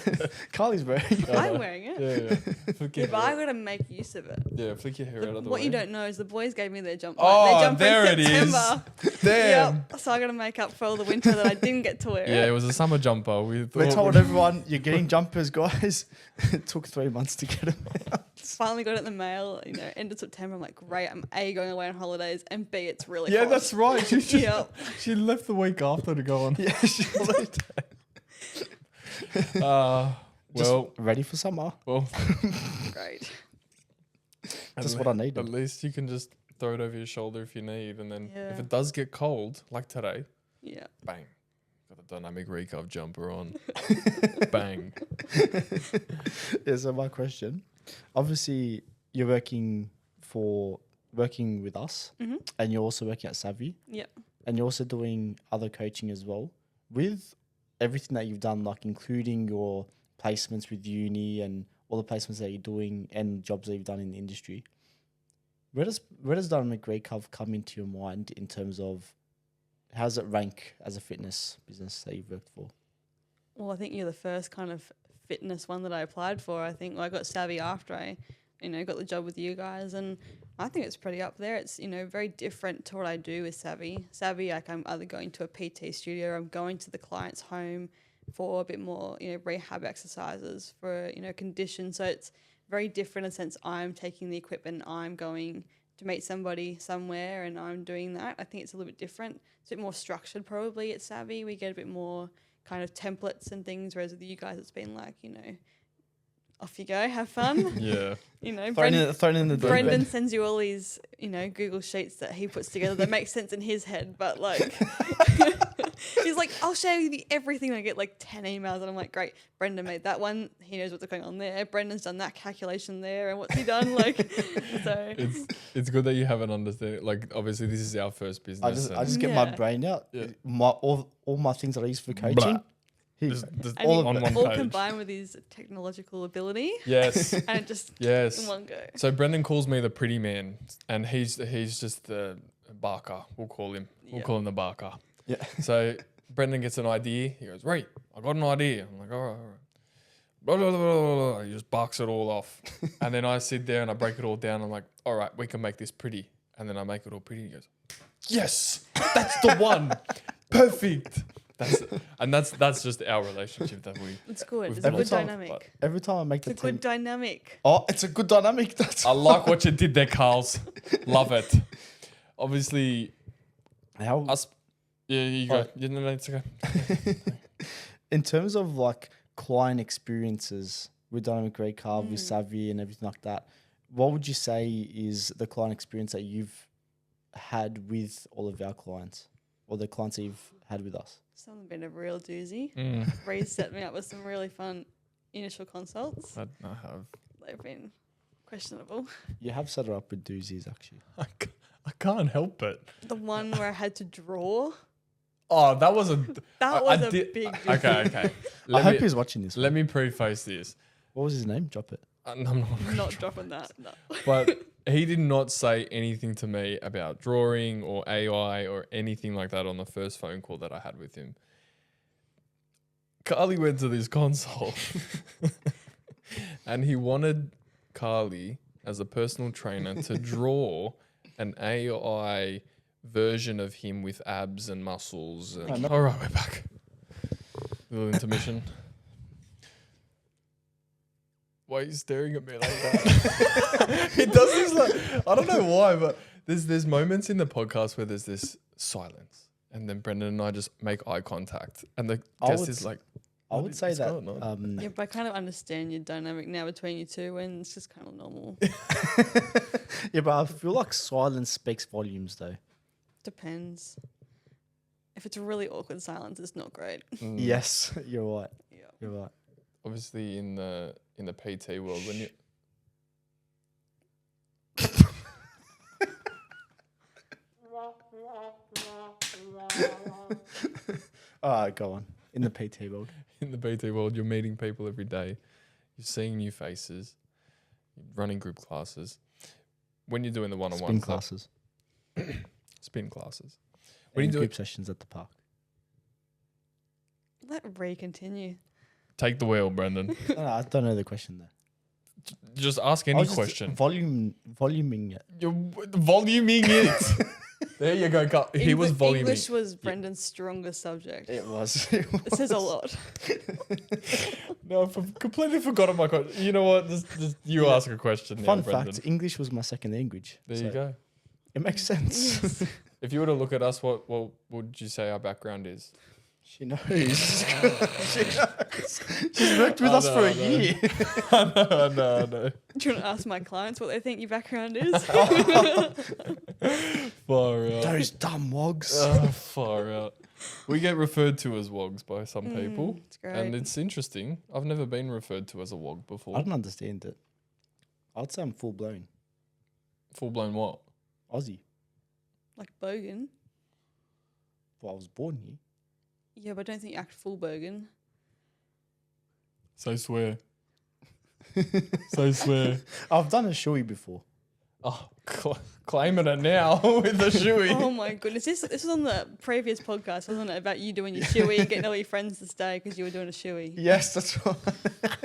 Carlie's wearing it. I'm wearing it. Yeah. Flick your Yeah, but I hair. gotta make use of it. Yeah, flick your hair out of the What way. you don't know is the boys gave me their jump. Oh, their jumper there in it is. September. Damn. Yep. So I gotta make up for all the winter that I didn't get to wear. Yeah, it. it was a summer jumper. We Told everyone you're getting jumpers, guys. It took 3 months to get them out. Finally got it in the mail. End of September. I'm like, great. I'm A, going away on holidays, and B, it's really Yeah, hot. that's right. Yep. She left the week after to go on. Yeah, she left. Well, ready for summer. Great. That's what I needed. At least you can just throw it over your shoulder if you need, and then Yeah. if it does get cold, like today, Yeah. bang, got a dynamic recurve jumper on. Bang. Yeah, so my question. Obviously, you're working with us, and you're also working at Savvy, Yep. and you're also doing other coaching as well. With everything that you've done, like including your placements with uni and all the placements that you're doing and jobs that you've done in the industry, where does dynamic grade curve come into your mind in terms of how does it rank as a fitness business that you've worked for? Well, I think you're the first kind of fitness one that I applied for. I think I got Savvy after I, got the job with you guys, and I think it's pretty up there. It's, very different to what I do with Savvy. Savvy, like I'm either going to a PT studio, I'm going to the client's home for a bit more, rehab exercises for, condition. So it's very different in a sense. I'm taking the equipment, I'm going to meet somebody somewhere and I'm doing that. I think it's a little bit different. It's a bit more structured probably at Savvy. We get a bit more kind of templates and things, whereas with you guys it's been like, off you go, have fun. Yeah. Thrown in the deep Brendon end. sends you all these, Google sheets that he puts together that make sense in his head, but like he's like, I'll show you everything. And I get like 10 emails and I'm like, great, Brendon made that one. He knows what's going on there. Brendan's done that calculation there, and what's he done? Like, so It's good that you have an understanding. Like, obviously, this is our first business. I just get my Yeah. brain out. Yeah. All my things that I use for coaching. Here you Just go. and all he- of on one all page. combined with his technological ability, Yes. and it just Yes. in one go. So Brendon calls me the pretty man, and he's just the barker. We'll call him. We'll Yeah. call him the barker. Yeah. So Brendon gets an idea. He goes, "Right, I got an idea." I'm like, "All right." Blah, blah, blah, blah, blah. He just barks it all off, and then I sit there and I break it all down. I'm like, "All right, we can make this pretty," and then I make it all pretty. He goes, "Yes, that's the one, perfect." That's just our relationship that we. It's good. We've It's a every good time- dynamic. Every time I make the It's a good team, dynamic. it's a good dynamic. That's I like what you did there, Carls. Love it. Obviously, how us. Yeah, you go. Yeah, no, it's okay. in terms of like client experiences with dynamic grade curve, with Savvy and everything like that. What would you say is the client experience that you've had with all of our clients, or the clients that you've had with us? Some have been a real doozy. Mm. Reese set me up with some really fun initial consults. I have. They've been questionable. You have set her up with doozies, actually. I can't help it. The one where I had to draw, Oh, that was a. that was a big doozy. Okay. I hope he's watching this. Let me preface this. What was his name? Drop it. I'm not. Not dropping that. No. But he did not say anything to me about drawing or AI or anything like that on the first phone call that I had with him. Carlie went to this console and he wanted Carlie as a personal trainer to draw an AI version of him with abs and muscles. And all right, we're back. Little intermission. Why are you staring at me like that? He does this like, I don't know why, but there's moments in the podcast where there's this silence, and then Brendon and I just make eye contact, and the I guest would is like, I would say It's that. going on. Yeah, but I kind of understand your dynamic now between you two, and it's just kind of normal. Yeah, but I feel like silence speaks volumes, though. Depends. If it's a really awkward silence, it's not great. Yes, you're right. Yeah. You're right. Obviously, in the PT world, when you All right, go on. In the PT world. in the PT world, you're meeting people every day, you're seeing new faces, you're running group classes. When you're doing the one-on-one Spin classes. spin classes, When you and do group sessions at the park. Let Ray continue. take the wheel, Brendon. No, I don't know the question there. Just ask I any was just question. voluming it. You're voluming it. There you go. Carl. He was voluming. English was Brendan's strongest subject. It was. It says a lot. No, I've completely forgotten my question. You know what? Just you ask a question now, Fun Brendon. fact: English was my second language. There so you go. It makes sense. Yes. If you were to look at us, what would you say our background is? She knows. She's worked with I us know, for I a know. year. I know. Do you want to ask my clients what they think your background is? Far out. Those dumb wogs. Far out. We get referred to as wogs by some people, It's great. and it's interesting. I've never been referred to as a wog before. I don't understand it. I'd say I'm full blown Full blown what? Aussie. Like Bogan. Well, I was born here. Yeah, but I don't think you act full Bogan. So swear. So swear. I've done a shoey before. Oh, claiming it now with the shoey. Oh my goodness. This was on the previous podcast, wasn't it? About you doing your shoey and getting all your friends to stay because you were doing a shoey. Yes, that's right.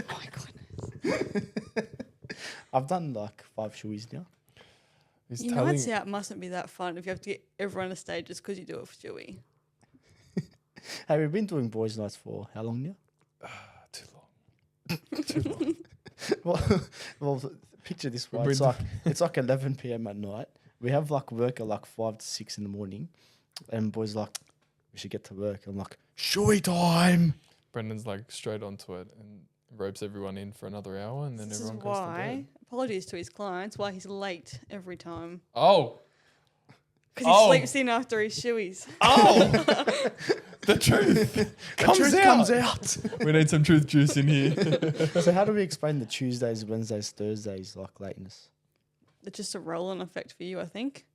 Oh my goodness. I've done like 5 shoeys now. He's You know, telling I'd say it mustn't be that fun if you have to get everyone to stay just because you do a shoey. Have we been doing boys' nights for how long now? too long. Too long. well, picture this, We've right? been It's like 11 p.m. at night. We have like work at like 5 to 6 in the morning, and boys like, we should get to work. I'm like, shoey time. Brendan's like straight onto it and ropes everyone in for another hour, and then This is everyone goes to why, bed. apologies to his clients, why he's late every time. Oh, Because he Oh. sleeps in after his shoeys. the truth The comes truth out. comes out. We need some truth juice in here. So how do we explain the Tuesdays, Wednesdays, Thursdays like lateness? It's just a roll-on effect for you, I think.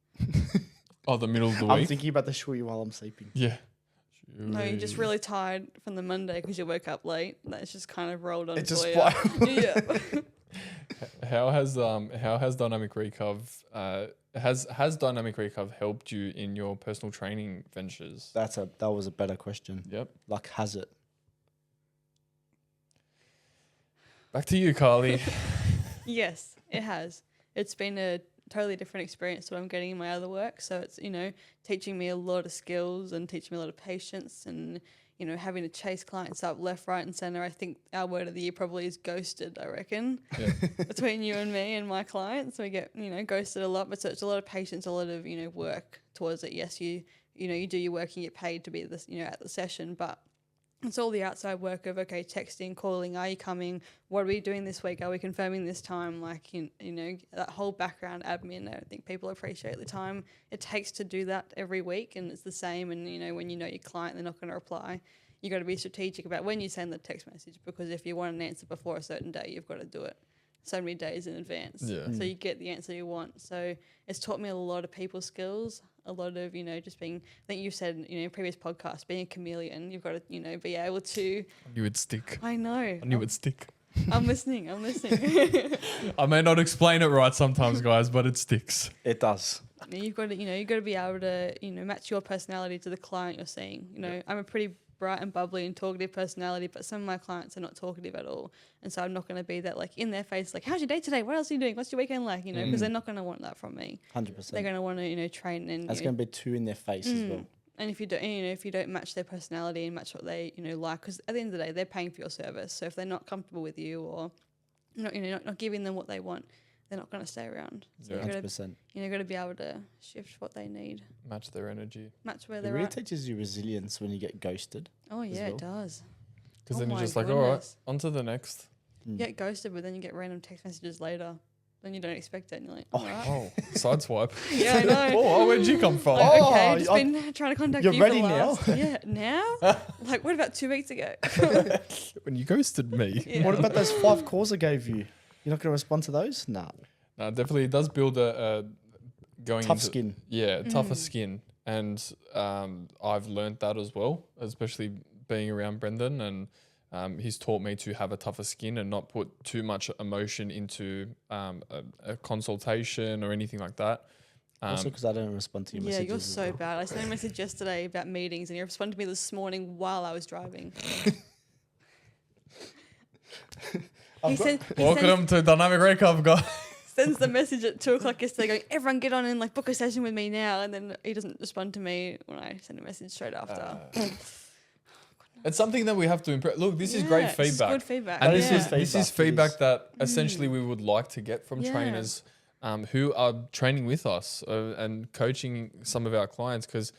Oh, the middle of the I'm week. thinking about the shoey while I'm sleeping. Yeah. No, you're just really tired from the Monday because you woke up late. That's just kind of rolled on It for just you. spiraled. Yeah. How has dynamic recov has dynamic recov helped you in your personal training ventures? That was a better question. Yep. Like, has it? Back to you, Carlie. Yes, it has. It's been a totally different experience to what I'm getting in my other work. So it's, teaching me a lot of skills and teaching me a lot of patience and, having to chase clients up left, right and centre. I think our word of the year probably is ghosted, I reckon, Yeah. between you and me and my clients. We get, ghosted a lot, but so it's a lot of patience, a lot of, work towards it. Yes, you do your work and you get paid to be this, at the session, but it's all the outside work of, okay, texting, calling, are you coming? What are we doing this week? Are we confirming this time? Like, that whole background admin, I don't think people appreciate the time it takes to do that every week. And it's the same. And, when you know your client, they're not going to reply. You got to be strategic about when you send the text message, because if you want an answer before a certain day, you've got to do it so many days in advance. Yeah. So you get the answer you want. So it's taught me a lot of people skills, a lot of, just being, I think you said, in previous podcasts, being a chameleon, you've got to, be able to. I knew it'd stick. I know. I knew it'd stick. I'm listening. I may not explain it right sometimes, guys, but it sticks. It does. You've got to, you've got to be able to, match your personality to the client you're seeing. I'm a pretty bright and bubbly and talkative personality, but some of my clients are not talkative at all. And so I'm not going to be that, like, in their face, like, how's your day today? What else are you doing? What's your weekend like? Because they're not going to want that from me. 100%. They're going to want to, train and. That's going to be too in their face as well. And if you don't match their personality and match what they, like, because at the end of the day, they're paying for your service. So if they're not comfortable with you or, not giving them what they want, they're not going to stay around. So Yeah. you got 100%. to be able to shift what they need, Match their energy. match where It they're really at. teaches you resilience when you get ghosted. Oh yeah, well. it does. Because Oh then you're my just like, all right, goodness. on to the next. You get ghosted, but then you get random text messages later. Then you don't expect it, and you're like, Oh. all right. Oh, sideswipe. Yeah, I know. Oh, where'd you come from? Like, Oh, okay, I've just I- been trying to contact you're you ready for the now? last. Yeah, now? Like, what about 2 weeks ago? When you ghosted me. Yeah. What about those 5 calls I gave you? You're not going to respond to those? Nah. No, definitely, it does build a going Tough into, skin. Yeah, tougher skin, and I've learned that as well, especially being around Brendon, and he's taught me to have a tougher skin and not put too much emotion into a consultation or anything like that. Also because I don't respond to your Yeah, messages. you're as so well. bad. I sent a message yesterday about meetings, and you responded to me this morning while I was driving. he sends Welcome to Dynamic Recap, guys. sends the message at 2:00 yesterday, going, "Everyone get on and like book a session with me now." And then he doesn't respond to me when I send a message straight after. It's something that we have to improve. Look, this is great it's feedback. Good feedback. And That this is is good this is feedback, it feedback that essentially we would like to get from Yeah. trainers who are training with us and coaching some of our clients, because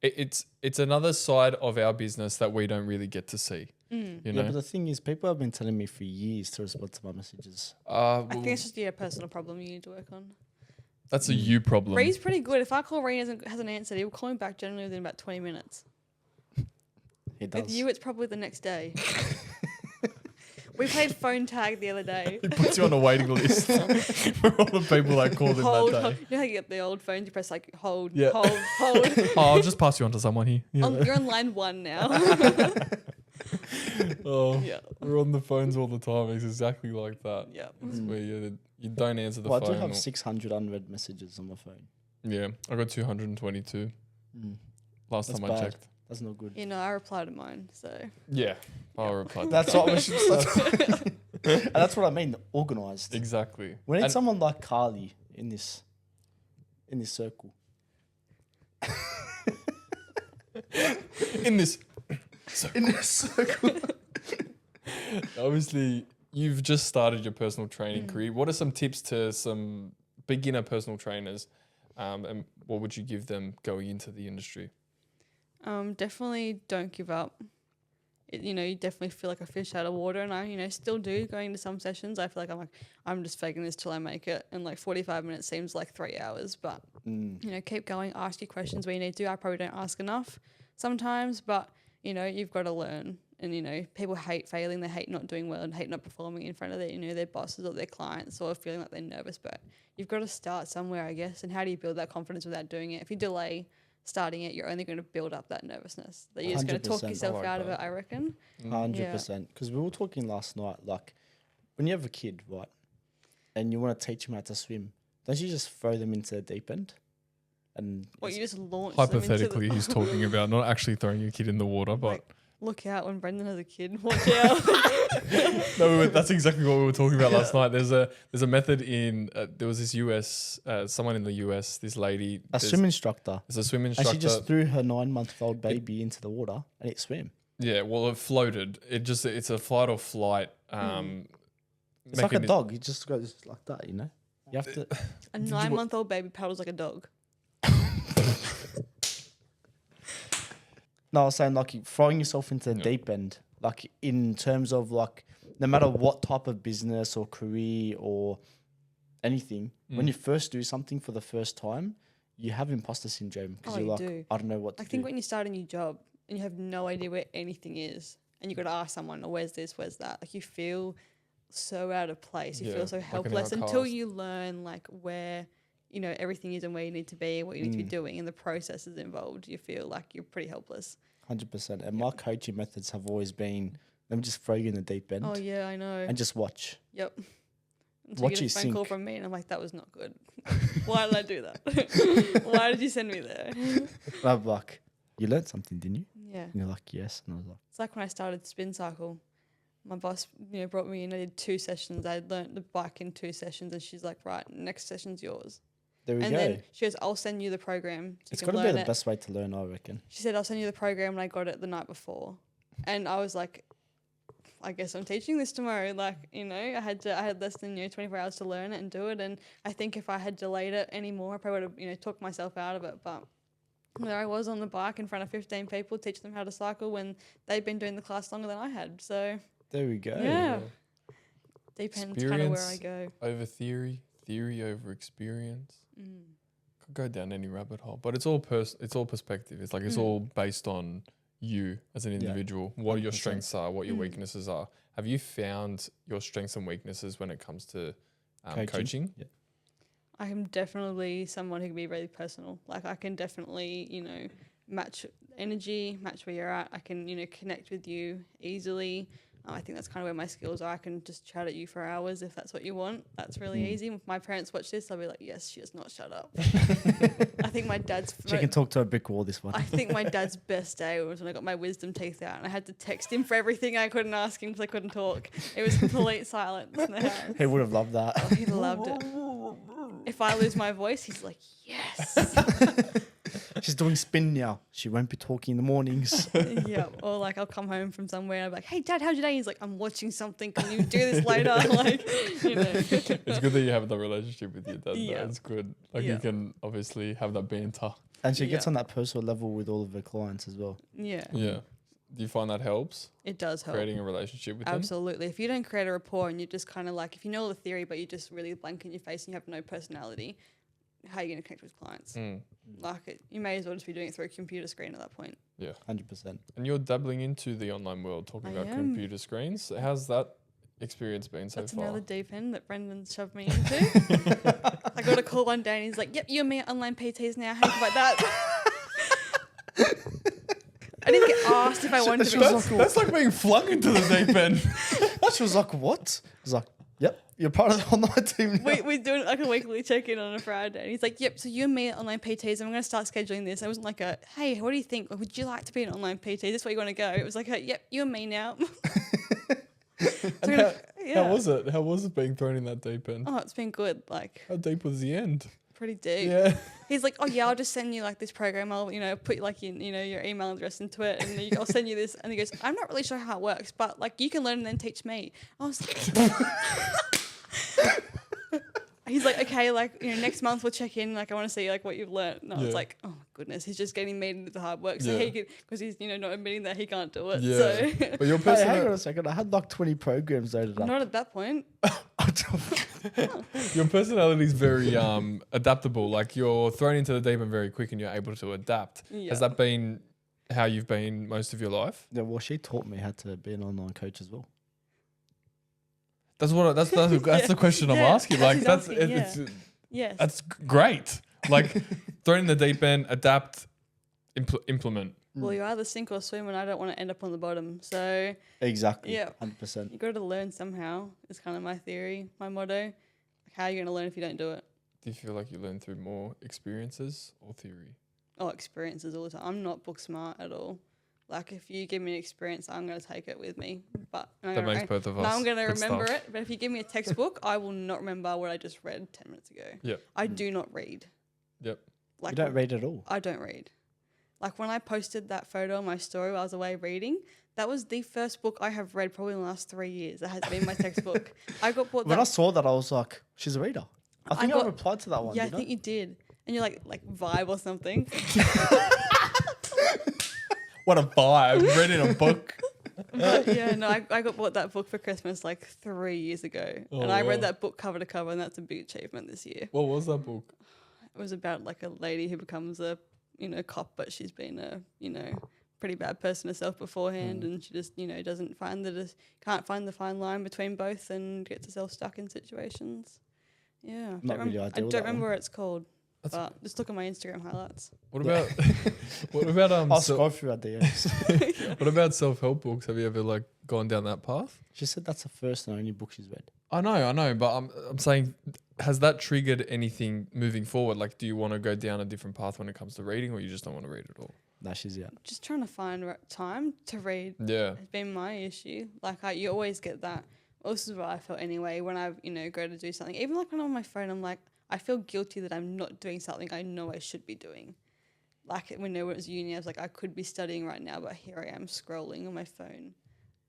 it's another side of our business that we don't really get to see. You Yeah, know, but the thing is, people have been telling me for years to respond to my messages. I think it's just a personal problem you need to work on. that's a you problem. Ree's pretty good. If I call Ree and hasn't answered, he'll call me back generally within about 20 minutes. He does. With you, it's probably the next day. We played phone tag the other day. He puts you on a waiting list for all the people that called him Hold, that hold. day. You know how you get the old phones? You press like hold, Yeah. hold, hold. Oh, I'll just pass you on to someone here. Yeah. You're on line 1 now. Oh, Yeah. we're on the phones all the time. It's exactly like that. Yeah. It's where you don't answer the Well, I phone. do have or- 600 unread messages on my phone. yeah, I got 222 last That's time I bad. checked. That's not good. You know, I reply to mine, so. Yeah, I'll reply. That's what we should start. And that's what I mean, organised. Exactly. We need And- someone like Carlie in this circle. in this. In this circle. Obviously, you've just started your personal training career. What are some tips to some beginner personal trainers, and what would you give them going into the industry? Definitely don't give up. You definitely feel like a fish out of water, and I, still do going to some sessions. I feel like I'm just faking this till I make it, and like 45 minutes seems like 3 hours, but keep going, ask your questions where you need to. I probably don't ask enough sometimes, but you've got to learn. And people hate failing, they hate not doing well, and hate not performing in front of their bosses or their clients, or feeling like they're nervous. But you've got to start somewhere, I guess. And how do you build that confidence without doing it? If you delay starting it, you're only going to build up that nervousness. That you're just going to talk 100%. yourself I like out of that. it, I reckon. 100%. Because we were talking last night, like, when you have a kid, right, and you want to teach them how to swim, don't you just throw them into the deep end? And Well, you just launch Hypothetically, them he's talking about not actually throwing your kid in the water, but Like, look out when Brendon has a kid. Watch out. no, that's exactly what we were talking about last night. There's a method in there was this US someone in the US, this lady, a swim instructor. There's a swim And instructor. she just threw her 9-month-old baby into the water and it swam. Yeah, well, it floated. It's a fight or flight. It's like a dog. It just goes like that, You have to. A 9-month-old baby paddles like a dog. No, I was saying like throwing yourself into the deep end, like in terms of like no matter what type of business or career or anything, when you first do something for the first time, you have imposter syndrome because Oh, you're you like, do. I don't know what to I think do. when you start a new job and you have no idea where anything is, and you've got to ask someone, oh, where's this, where's that? Like, you feel so out of place. You Yeah, feel so like an helpless until outcast. you learn like where everything is and where you need to be, what you need to be doing, and the processes involved. You feel like you're pretty helpless. 100%. And my coaching methods have always been, let me just throw you in the deep end Oh yeah, I know. and just watch. Yep. Until Watch you you get a phone call sink. from me, and I'm like, that was not good. Why did I do that? Why did you send me there? And I'm like, you learned something, didn't you? Yeah. And you're like, yes. And I was like, It's like when I started Spin Cycle. My boss, brought me in. I did 2 sessions. I learnt the bike in 2 sessions, and she's like, "Right, next session's yours." there we And go. then she goes, "I'll send you the program. So It's you got can to be learn the it." best way to learn, I reckon. She said, "I'll send you the program," and I got it the night before. And I was like, "I guess I'm teaching this tomorrow." Like, I had less than 24 hours to learn it and do it. And I think if I had delayed it anymore, I probably would have talked myself out of it. But There I was on the bike in front of 15 people, teaching them how to cycle when they'd been doing the class longer than I had. So There we go. yeah, depends kind of where I Experience go. over theory, theory over experience. Mm. Could go down any rabbit hole, but it's all it's all perspective. It's like it's all based on you as an individual, what your 100%. strengths are, what your weaknesses are. Have you found your strengths and weaknesses when it comes to coaching? Yeah. I am definitely someone who can be really personal. Like I can definitely, match energy, match where you're at. I can, connect with you easily. I think that's kind of where my skills are. I can just chat at you for hours if that's what you want. That's really easy. If my parents watch this, they'll be like, yes, she does not shut up. I think my dad's... She can talk to a brick wall, this one. I think my dad's best day was when I got my wisdom teeth out and I had to text him for everything. I couldn't ask him because I couldn't talk. It was complete silence in the house. He would have loved that. Oh, he loved it. If I lose my voice, he's like, yes. She's doing spin now. She won't be talking in the mornings. Yeah. Or like I'll come home from somewhere and I'm like, hey, Dad, how's your day? He's like, I'm watching something. Can you do this later? Like, It's good that you have that relationship with your dad. Yeah. Though. It's good. Like Yeah. you can obviously have that banter. And she gets Yeah. on that personal level with all of her clients as well. Yeah. Yeah. Do you find that helps? It does help. Creating a relationship with them? Absolutely. If you don't create a rapport and you're just kind of like, if you know all the theory, but you just really blank in your face and you have no personality, how are you going to connect with clients? Like, you may as well just be doing it through a computer screen at that point. Yeah. 100%. And you're dabbling into the online world, talking I about am. computer screens. How's that experience been so That's far? another deep end that Brendon shoved me into. I got a call one day and he's like, yep, you and me are online PTs now. How do you feel about that? I didn't get asked if I wanted to be. That's like being flung into the deep end. She was like, what? I was like, yep, you're part of the online team now. We do like a weekly check-in on a Friday. And he's like, yep, so you and me are online PTs and I'm going to start scheduling this. It wasn't like a, hey, what do you think? Would you like to be an online PT? Is this where you want to go? It was like, yep, you and me now. How was it? How was it being thrown in that deep end? Oh, it's been good. Like, How deep was the end? pretty deep. Yeah. He's like, oh yeah, I'll just send you like this program. I'll, put like your email address into it and I'll send you this. And he goes, I'm not really sure how it works, but like you can learn and then teach me. I was He's like, okay, like, next month we'll check in. Like, I want to see like what you've learned. And I was Yeah. like, oh my goodness, he's just getting me into the hard work. So Yeah. he could, because he's, not admitting that he can't do it. Yeah. So But your Hey, hang on person, a second. I had like 20 programs loaded up. not at that point. your personality is very adaptable. Like you're thrown into the deep end very quick, and you're able to adapt. Yeah. Has that been how you've been most of your life? Yeah, well, she taught me how to be an online coach as well. That's the question I'm Yeah, asking. that's Like he's that's asking, it's Yes. that's great. Like thrown in the deep end, adapt, implement. Well, you either sink or swim, and I don't want to end up on the bottom. So Exactly. Yeah. 100%. you got to learn somehow. Is kind of my theory, my motto. Like, how are you going to learn if you don't do it? Do you feel like you learn through more experiences or theory? Oh, experiences all the time. I'm not book smart at all. Like, if you give me an experience, I'm going to take it with me. But That makes both of us. now I'm going to good remember stuff. it. But if you give me a textbook, I will not remember what I just read 10 minutes ago. Yep. I do not read. Yep. Like, You don't read at all. I don't read. Like, when I posted that photo on my story while I was away reading, that was the first book I have read probably in the last 3 years. That has been my textbook. I got bought When I that. saw that, I was like, she's a reader. I think I got- replied to that one. Yeah, I didn't think you did. And you're like Vibe or something. What a vibe! Read in a book. But yeah, no, I got bought that book for Christmas like 3 years ago. Oh, and I read wow. that book cover to cover, and that's a big achievement this year. What was that book? It was about like a lady who becomes a, cop, but she's been a, pretty bad person herself beforehand, and she just, doesn't find can't find the fine line between both and gets herself stuck in situations. Yeah. Not really I ideal, don't that remember one. what it's called. That's- But just look at my Instagram highlights. What about what about I'll scroll through our DMs. what about self-help books? Have you ever like gone down that path? She said that's the first and only book she's read. I know, but I'm saying, has that triggered anything moving forward? Like, do you want to go down a different path when it comes to reading, or you just don't want to read at all? Nah, she's out. Just trying to find time to read Yeah, has been my issue. Like, you always get that. Well, this is what I felt anyway when I, go to do something. Even like when I'm on my phone, I'm like, I feel guilty that I'm not doing something I know I should be doing. Like when it was uni, I was like, I could be studying right now, but here I am scrolling on my phone.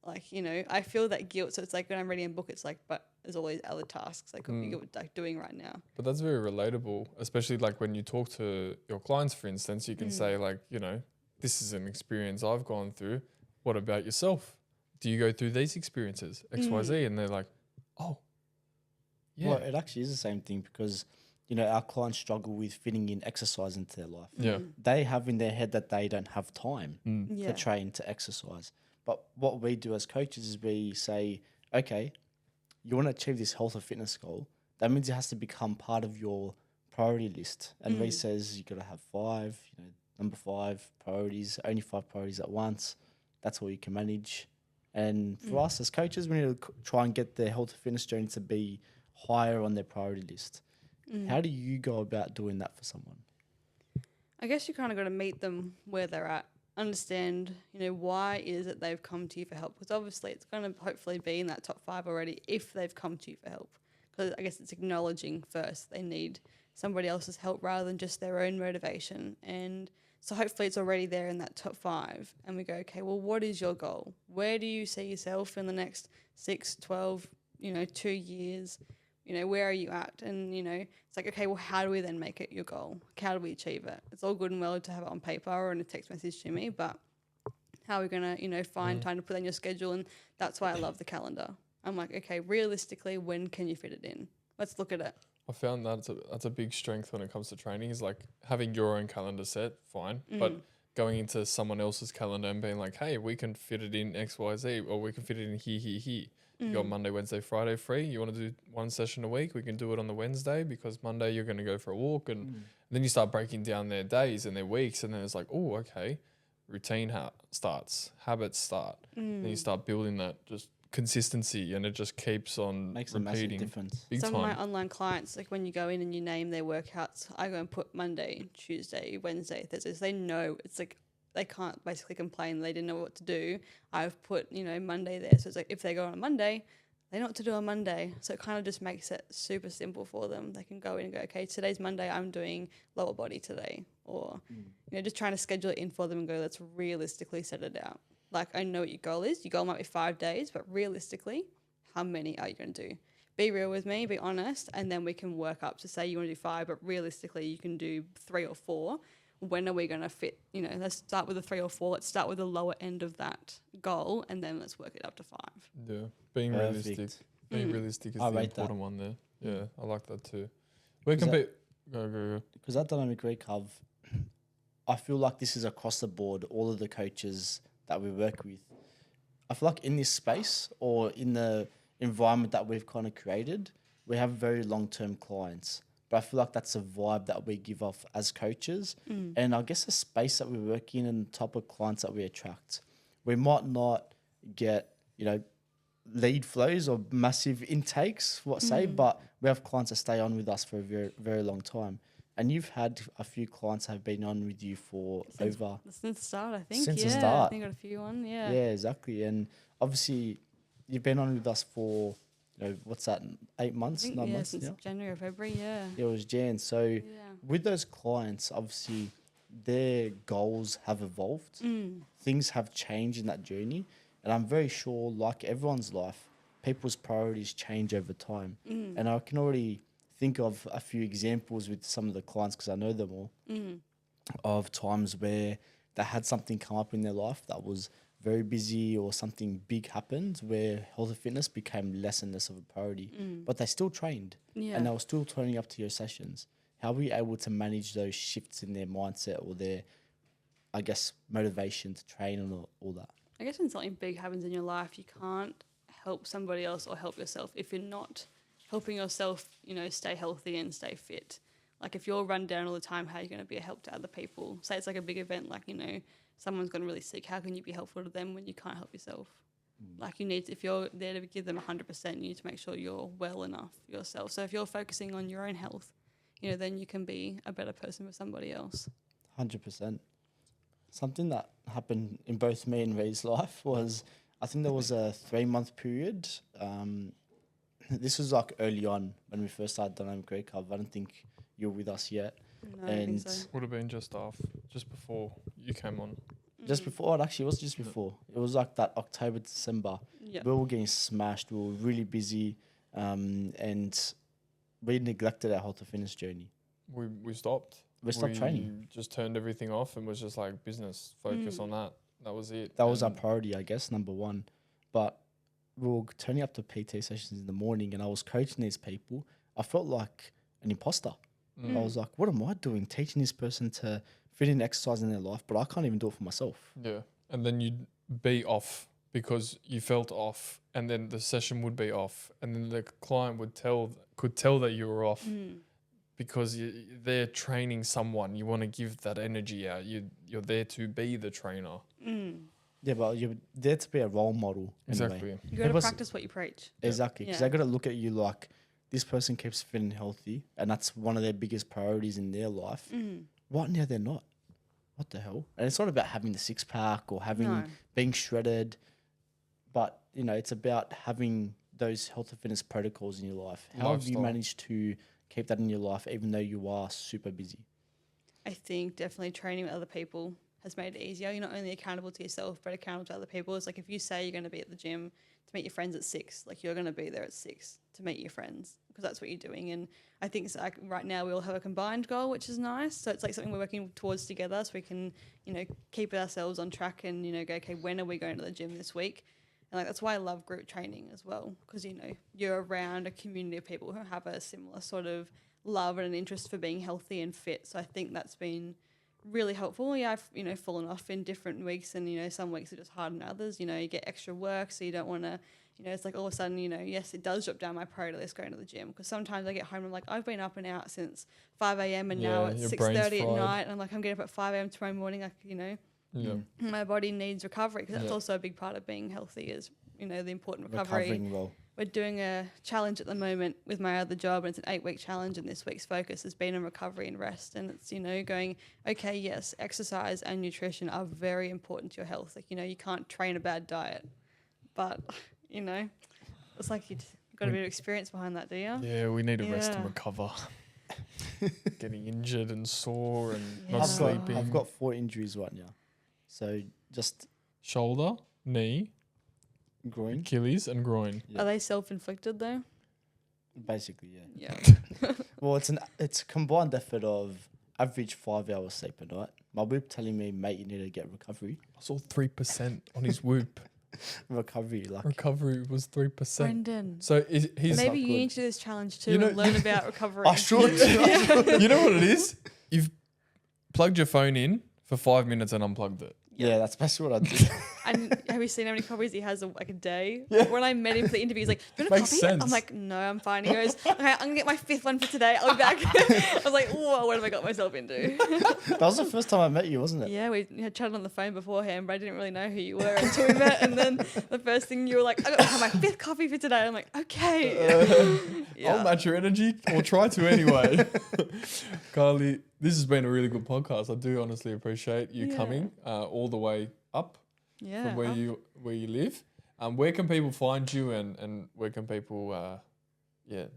like, you know, I feel that guilt. So it's like when I'm reading a book, it's like, but there's all these other tasks I could be like doing right now. But that's very relatable, especially like when you talk to your clients, for instance, you can say like, you know, this is an experience I've gone through. What about yourself? Do you go through these experiences, X, Y, Z? And they're like, oh, yeah. Well, it actually is the same thing because, you know, our clients struggle with fitting in exercise into their life. Yeah. They have in their head that they don't have time Yeah. to train, to exercise. But what we do as coaches is we say, okay, you want to achieve this health or fitness goal. That means it has to become part of your priority list. And Reece says you got to have 5, you know, number 5 priorities, only 5 priorities at once. That's all you can manage. And for us as coaches, we need to try and get their health and fitness journey to be higher on their priority list. How do you go about doing that for someone? I guess you kind of got to meet them where they're at. Understand, you know, why is it they've come to you for help? Because obviously it's going to hopefully be in that top 5 already if they've come to you for help. Because I guess it's acknowledging first they need somebody else's help rather than just their own motivation. And so hopefully it's already there in that top 5. And we go, okay, well, what is your goal? Where do you see yourself in the next 6, 12, 2 years? You know, where are you at? And, you know, it's like, okay, well, how do we then make it your goal? How do we achieve it? It's all good and well to have it on paper or in a text message to me, but how are we going to, find time to put that in your schedule? And that's why I love the calendar. I'm like, okay, realistically, when can you fit it in? Let's look at it. I found that's a big strength when it comes to training is like having your own calendar set, fine, but going into someone else's calendar and being like, hey, we can fit it in X, Y, Z, or we can fit it in here. You got Monday, Wednesday, Friday free. You want to do 1 session a week? We can do it on the Wednesday because Monday you're going to go for a walk. And then you start breaking down their days and their weeks. And then it's like, oh, okay, routine starts, habits start. Then you start building that just consistency and it just keeps on Makes repeating. a massive difference. Big Some time. of my online clients, like when you go in and you name their workouts, I go and put Monday, Tuesday, Wednesday, Thursday. So they know it's like they can't basically complain they didn't know what to do. I've put, Monday there. So it's like if they go on a Monday, they know what to do on Monday. So it kind of just makes it super simple for them. They can go in and go, okay, today's Monday, I'm doing lower body today. Or, just trying to schedule it in for them and go, let's realistically set it out. Like, I know what your goal is. Your goal might be 5 days, but realistically, how many are you going to do? Be real with me, be honest, and then we can work up to say you want to do 5, but realistically you can do 3 or 4. When are we going to fit? Let's start with the 3 or 4. Let's start with the lower end of that goal, and then let's work it up to 5. Yeah, being Perfect. realistic. Being realistic is I the rate that. important one there. Yeah, I like that too. We can be... Go. Because that dynamic recov, I feel like this is across the board, all of the coaches that we work with. I feel like in this space or in the environment that we've kind of created, we have very long-term clients. But I feel like that's a vibe that we give off as coaches. And I guess the space that we work in and the type of clients that we attract. We might not get, lead flows or massive intakes, but we have clients that stay on with us for a very, very long time. And you've had a few clients that have been on with you for Since the start, I think. Since the I start. think I got a few on, yeah. Yeah, exactly. And obviously, you've been on with us for, 8 months, 9 months since now? January or February, yeah. Yeah, it was Jan. So with those clients, obviously, their goals have evolved. Things have changed in that journey. And I'm very sure, like everyone's life, people's priorities change over time. And I can already think of a few examples with some of the clients, because I know them all, of times where they had something come up in their life that was very busy or something big happened where health and fitness became less and less of a priority. But they still trained and they were still turning up to your sessions. How were you able to manage those shifts in their mindset or their, motivation to train and all that? I guess when something big happens in your life, you can't help somebody else or help yourself if you're not helping yourself, stay healthy and stay fit. Like if you're run down all the time, how are you going to be a help to other people? Say it's like a big event, like, someone's gone really sick. How can you be helpful to them when you can't help yourself? Like if you're there to give them 100%, you need to make sure you're well enough yourself. So if you're focusing on your own health, then you can be a better person for somebody else. 100%. Something that happened in both me and Ray's life was, I think there was a 3-month period. This was like early on when we first started Dynamic Recov. I don't think you were with us yet. No, I don't think so. Would have been just before you came on. Just before, it actually was just before. It was like that October, December. Yeah. We were getting smashed. We were really busy, and we neglected our health and fitness journey. We stopped. We stopped training. Just turned everything off and was just like business, focus on that. That was it. That was our priority, I guess, number one. But we were turning up to PT sessions in the morning, and I was coaching these people. I felt like an imposter. I was like, what am I doing? Teaching this person to fit in exercise in their life, but I can't even do it for myself. Yeah. And then you'd be off because you felt off, and then the session would be off, and then the client could tell that you were off because they're training someone. You want to give that energy out. You're there to be the trainer. Yeah, but you're there to be a role model. Exactly. Anyway. You got to practice what you preach. Exactly. Because they got to look at you like, this person keeps fit and healthy, and that's one of their biggest priorities in their life. Right now, they're not. What the hell? And it's not about having the six pack or being shredded, but it's about having those health and fitness protocols in your life. How have you managed to keep that in your life, even though you are super busy? I think definitely training with other people has made it easier. You're not only accountable to yourself, but accountable to other people. It's like if you say you're going to be at the gym to meet your friends at 6, like you're going to be there at 6 to meet your friends because that's what you're doing. And I think it's like right now we all have a combined goal, which is nice. So it's like something we're working towards together so we can, keep ourselves on track and, go, okay, when are we going to the gym this week? And like that's why I love group training as well because, you're around a community of people who have a similar sort of love and an interest for being healthy and fit. So I think that's been really helpful. Yeah, I've fallen off in different weeks, and some weeks are just harder than others. You get extra work, so you don't want to. It's like all of a sudden, yes, it does drop down my priority list going to the gym because sometimes I get home and I'm like, I've been up and out since 5 a.m. and now it's 6:30 at night, and I'm like, I'm getting up at 5 a.m. tomorrow morning. Like, my body needs recovery because that's also a big part of being healthy is the important recovery. Recovering well. We're doing a challenge at the moment with my other job, and it's an 8-week challenge, and this week's focus has been on recovery and rest. And it's, going, okay, yes, exercise and nutrition are very important to your health. Like, you can't train a bad diet, but, it's like you've got a bit of experience behind that, do you? Yeah, we need to rest and recover. Getting injured and sore and not I've sleeping. I've got 4 injuries right now. So just shoulder, knee, groin, Achilles and groin. Yeah. Are they self-inflicted though? Basically, yeah. Yeah. Well, it's a combined effort of average 5 hours sleep a night. My Whoop telling me, mate, you need to get recovery. I saw 3% on his Whoop. Recovery Was 3%. Brendon. So he's Maybe you need to do this challenge too You know- and learn about recovery. I should. You know what it is? You've plugged your phone in for 5 minutes and unplugged it. Yeah, that's basically what I do. And have you seen how many coffees he has a day? Yeah. When I met him for the interview, he's like, "Do you want a Makes coffee?" sense. I'm like, "No, I'm fine." He goes, "Okay, I'm gonna get my 5th one for today. I'll be back." I was like, "Whoa, what have I got myself into?" That was the first time I met you, wasn't it? Yeah, we had chatted on the phone beforehand, but I didn't really know who you were until we met. And then the first thing you were like, "I got to have my 5th coffee for today." I'm like, "Okay." I'll match your energy or try to anyway. Carlie, this has been a really good podcast. I do honestly appreciate you coming all the way up from where you live. Where can people find you and where can people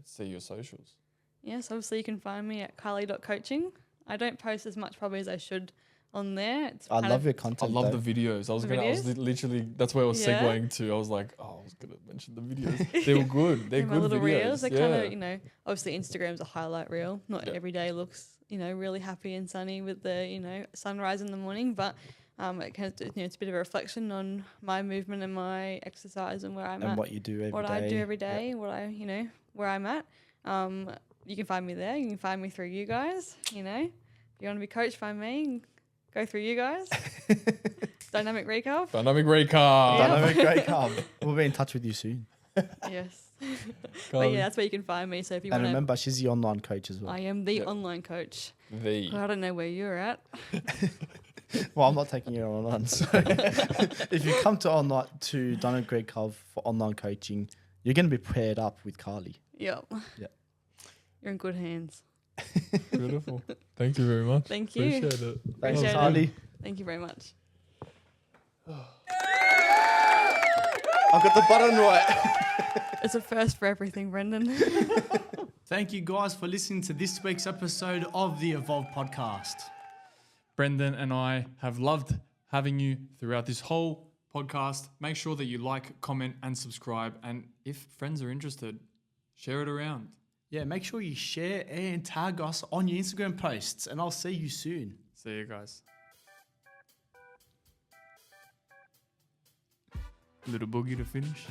see your socials? Yes, obviously you can find me at carlie.coaching. I don't post as much probably as I should on there. I love your content. I love the videos. I was literally that's where I was segueing to. I was like, I was gonna mention the videos. They were good. They're my good little videos. reels. They kind of, obviously Instagram's a highlight reel. Not every day looks, really happy and sunny with the, sunrise in the morning, but it kind of, it's a bit of a reflection on my movement and my exercise and where I'm at. And what you do every day. What I do every day, what I, where I'm at. You can find me there. You can find me through you guys, If you want to be coached by me, go through you guys. Dynamic Recalf. Dynamic Recalf. Dynamic Recalf. We'll be in touch with you soon. Yes. But yeah, that's where you can find me. So if you want And to... remember, she's the online coach as well. I am the online coach. I don't know where you're at. Well, I'm not taking you online. So if you come to Dynamic Recalf for online coaching, you're going to be paired up with Carlie. Yep. Yeah. You're in good hands. Beautiful. Thank you very much. Thank you. Appreciate it. Thanks, Appreciate it. Carlie. Thank you very much. I got the button right. It's a first for everything, Brendon. Thank you guys for listening to this week's episode of the Evolv podcast. Brendon and I have loved having you throughout this whole podcast. Make sure that you like, comment, and subscribe. And if friends are interested, share it around. Yeah, make sure you share and tag us on your Instagram posts, and I'll see you soon. See you guys. Little boogie to finish.